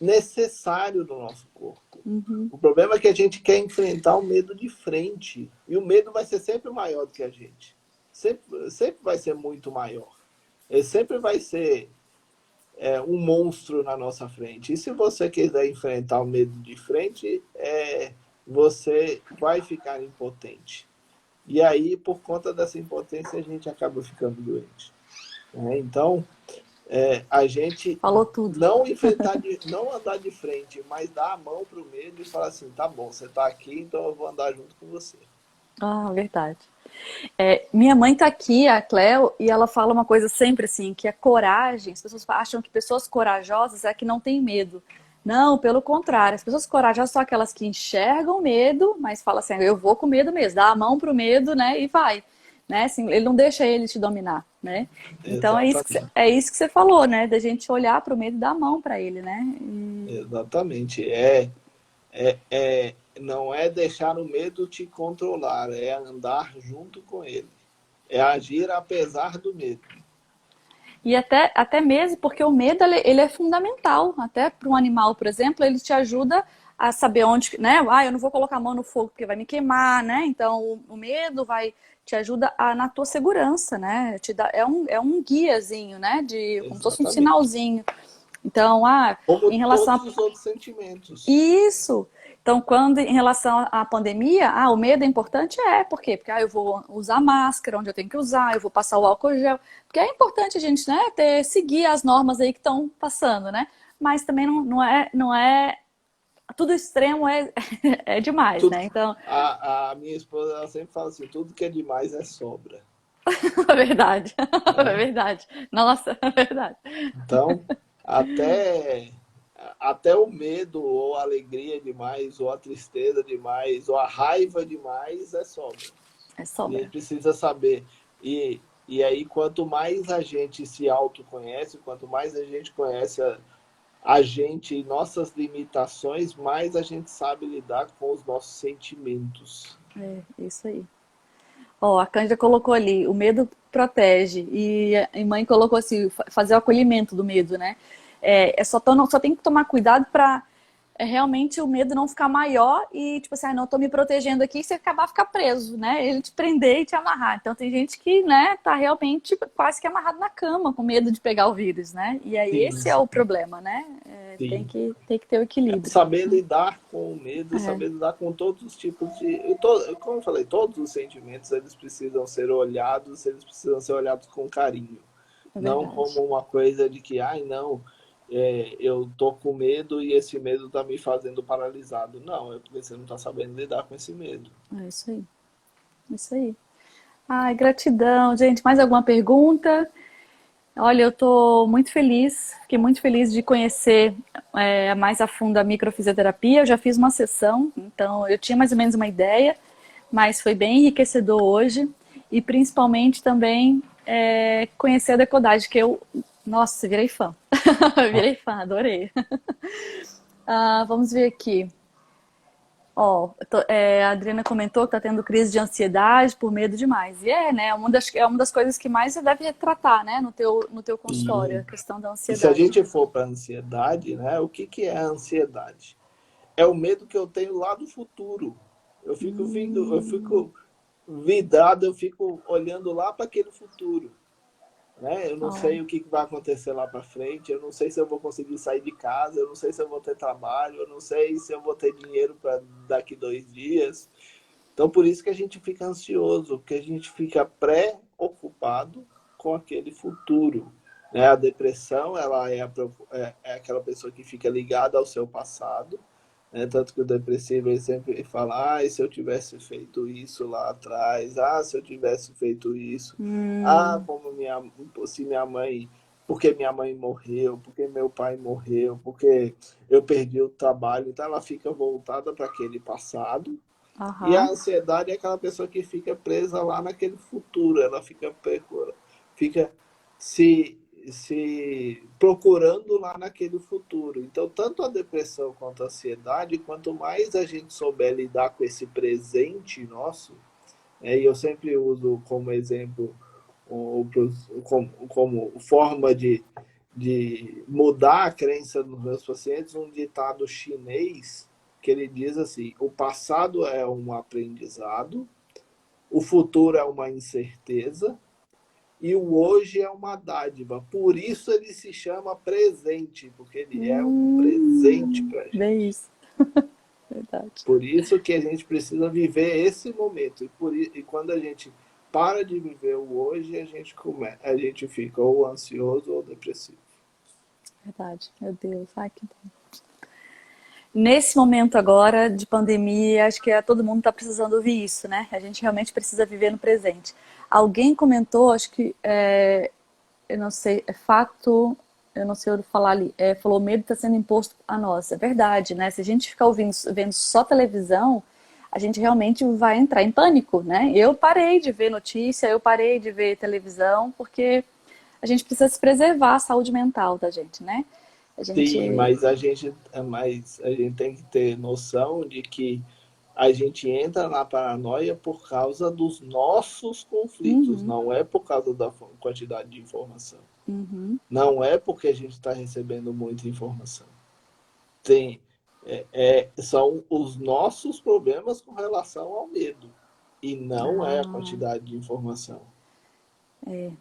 necessário do nosso corpo. uhum. O problema é que a gente quer enfrentar o medo de frente. E o medo vai ser sempre maior do que a gente. Sempre vai ser muito maior. Ele sempre vai ser um monstro na nossa frente. E se você quiser enfrentar o medo de frente, você vai ficar impotente. E aí, por conta dessa impotência, a gente acaba ficando doente. Né? Então, a gente Falou tudo. não andar de frente, mas dar a mão para o medo e falar assim, tá bom, você está aqui, então eu vou andar junto com você. Ah, verdade. Minha mãe tá aqui, a Cleo, e ela fala uma coisa sempre assim, que a coragem, as pessoas acham que pessoas corajosas é que não têm medo. Não, pelo contrário, as pessoas corajosas são aquelas que enxergam medo, mas falam assim, eu vou com medo mesmo, dá a mão pro medo, né, e vai. Né, assim, ele não deixa ele te dominar, né? Então Exatamente. é isso que você falou, né? Da gente olhar pro medo e dar a mão para ele, né? Exatamente. Não é deixar o medo te controlar, é andar junto com ele. É agir apesar do medo. E até mesmo porque o medo ele é fundamental. Até para um animal, por exemplo, ele te ajuda a saber onde, né? Ah, eu não vou colocar a mão no fogo porque vai me queimar, né? Então o medo vai te ajuda na tua segurança, né? Te dá, é um guiazinho, né? De como se fosse um Exatamente. sinalzinho. Então, Como em relação todos a os outros sentimentos. isso. Então, quando em relação à pandemia, o medo é importante? Por quê? Porque eu vou usar máscara onde eu tenho que usar, eu vou passar o álcool gel. Porque é importante a gente, né, seguir as normas aí que estão passando, né? Mas também não é tudo extremo é demais, Tudo, né? Então, a minha esposa ela sempre fala assim, tudo que é demais é sobra. é verdade. É Né? verdade. Nossa, é verdade. Então, até, até o medo ou a alegria demais, ou a tristeza demais, ou a raiva demais é sobra. É E a sobra. gente precisa saber. E aí, quanto mais a gente se autoconhece, quanto mais a gente conhece a gente e nossas limitações, mais a gente sabe lidar com os nossos sentimentos. É, isso aí. Ó, a Cândida colocou ali, o medo protege. E a mãe colocou assim, fazer o acolhimento do medo, né? Só tem que tomar cuidado para realmente o medo não ficar maior e, tipo assim, não, tô me protegendo aqui e você acabar ficar preso, né? Ele te prender e te amarrar. Então tem gente que, né, tá realmente quase que amarrado na cama com medo de pegar o vírus, né? E aí Sim, esse é o problema, né? sim. Tem que ter o equilíbrio. Saber lidar com o medo e É, saber lidar com todos os tipos de. Como eu falei, todos os sentimentos eles precisam ser olhados, eles precisam ser olhados com carinho. é Não verdade. como uma coisa de que, ai, não, eu tô com medo e esse medo tá me fazendo paralisado. Não, é porque você não tá sabendo lidar com esse medo. É isso aí. Isso aí. Ai, gratidão, gente. Mais alguma pergunta? Olha, eu estou muito feliz, fiquei muito feliz de conhecer mais a fundo a microfisioterapia. Eu já fiz uma sessão, então eu tinha mais ou menos uma ideia, mas foi bem enriquecedor hoje. E principalmente também conhecer a Decodage, que nossa, virei fã. Virei fã, adorei. Vamos ver aqui. Ó, a Adriana comentou que está tendo crise de ansiedade por medo demais. E né? É uma das coisas que mais você deve tratar, né? No teu consultório, E, a questão da e se a ansiedade. gente for para a ansiedade, né, o que é a ansiedade? É o medo que eu tenho lá do futuro. Eu Hum, fico vidrado, eu fico olhando lá para aquele futuro. Né? Eu não ó, sei o que vai acontecer lá para frente, eu não sei se eu vou conseguir sair de casa, eu não sei se eu vou ter trabalho, eu não sei se eu vou ter dinheiro para daqui 2 dias. Então, por isso que a gente fica ansioso, porque a gente fica preocupado com aquele futuro. Né? A depressão, ela é aquela pessoa que fica ligada ao seu passado, né? Tanto que o depressivo ele sempre fala, ah, e se eu tivesse feito isso lá atrás, ah, se eu tivesse feito isso, ah, como se minha mãe, porque minha mãe morreu, porque meu pai morreu, porque eu perdi o trabalho, então ela fica voltada para aquele passado. E a Aham. ansiedade é aquela pessoa que fica presa lá naquele futuro, ela fica se procurando lá naquele futuro. Então, tanto a depressão quanto a ansiedade, quanto mais a gente souber lidar com esse presente nosso, e eu sempre uso como exemplo, como forma de mudar a crença dos meus pacientes, um ditado chinês que ele diz assim: o passado é um aprendizado, o futuro é uma incerteza e o hoje é uma dádiva. Por isso ele se chama presente, porque ele é um presente para a Bem gente. isso. Verdade. Por isso que a gente precisa viver esse momento. E quando a gente para de viver o hoje, a gente fica ou ansioso ou depressivo. Verdade. Meu Deus. Ai, que bom. Nesse momento agora de pandemia, acho que todo mundo está precisando ouvir isso, né? A gente realmente precisa viver no presente. Alguém comentou, acho que, eu não sei, é fato, eu não sei o que falar ali, falou, o medo está sendo imposto a nós. É verdade, né? Se a gente ficar vendo só televisão, a gente realmente vai entrar em pânico, né? Eu parei de ver notícia, eu parei de ver televisão, porque a gente precisa se preservar a saúde mental da gente, né? A Sim, gente... mas a gente tem que ter noção de que a gente entra na paranoia por causa dos nossos conflitos, Uhum, não é por causa da quantidade de informação. uhum. Não é porque a gente está recebendo muita informação. Tem, são os nossos problemas com relação ao medo, e não é a Ah, quantidade de informação.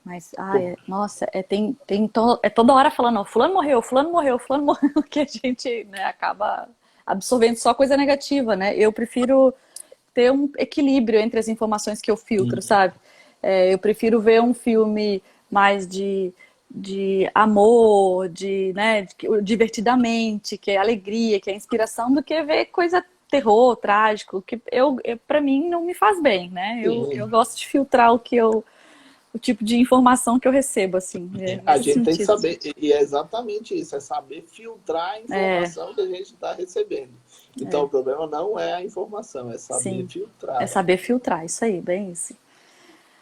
mas, Por- nossa, é toda hora falando, ó, fulano morreu, fulano morreu, fulano morreu, que a gente, né, acaba absorvendo só coisa negativa, né? Eu prefiro ter um equilíbrio entre as informações que eu filtro, sabe? Eu prefiro ver um filme mais de amor, né, divertidamente, que é alegria, que é inspiração, do que ver coisa terror, trágico, que para mim não me faz bem, né? Eu Sim, gosto de filtrar o tipo de informação que eu recebo, assim, a nesse gente tem que sentido. saber, e é exatamente isso, é saber filtrar a É, informação que a gente está recebendo. Então, o problema não é a informação, é saber sim. É filtrar ela. saber filtrar, isso aí, bem isso.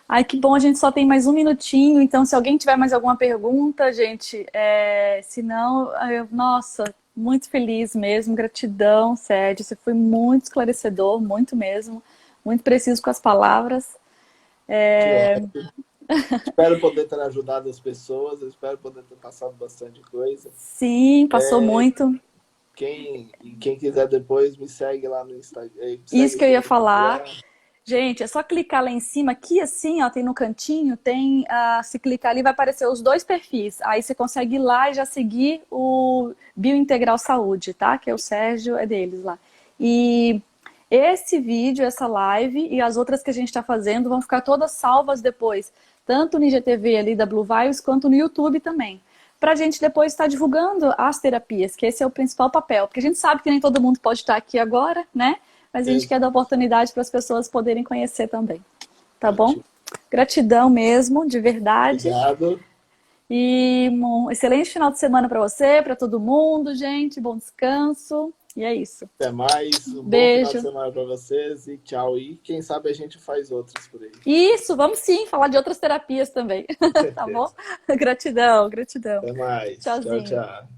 Ai, que bom, a gente só tem mais um minutinho, então se alguém tiver mais alguma pergunta, gente, se não, nossa, muito feliz mesmo, gratidão, Sérgio, você foi muito esclarecedor, muito mesmo, muito preciso com as palavras. Que ótimo. Espero poder ter ajudado as pessoas, espero poder ter passado bastante coisa. Sim, passou muito. Quem quiser depois, me segue lá no Instagram, me Isso segue que eu aqui ia no falar. Instagram. Gente, é só clicar lá em cima, aqui assim, ó, tem no cantinho, tem, se clicar ali vai aparecer os dois perfis. Aí você consegue ir lá e já seguir o Biointegral Saúde, tá? Que é o Sérgio, é deles lá. E esse vídeo, essa live e as outras que a gente está fazendo vão ficar todas salvas depois, tanto no IGTV ali da Blue Vibes, quanto no YouTube também. Para a gente depois estar divulgando as terapias, que esse é o principal papel. Porque a gente sabe que nem todo mundo pode estar aqui agora, né? Mas a gente quer dar oportunidade para as pessoas poderem conhecer também. Tá bom? Ótimo. Gratidão mesmo, de verdade. Obrigado. E um excelente final de semana para você, para todo mundo, gente. Bom descanso. E é isso. Até mais. Um bom final de Beijo. semana para vocês e tchau. E quem sabe a gente faz outros por aí. Isso, vamos sim falar de outras terapias também. Tá bom? Gratidão, gratidão. Até mais. Tchau, Tchauzinho. tchau.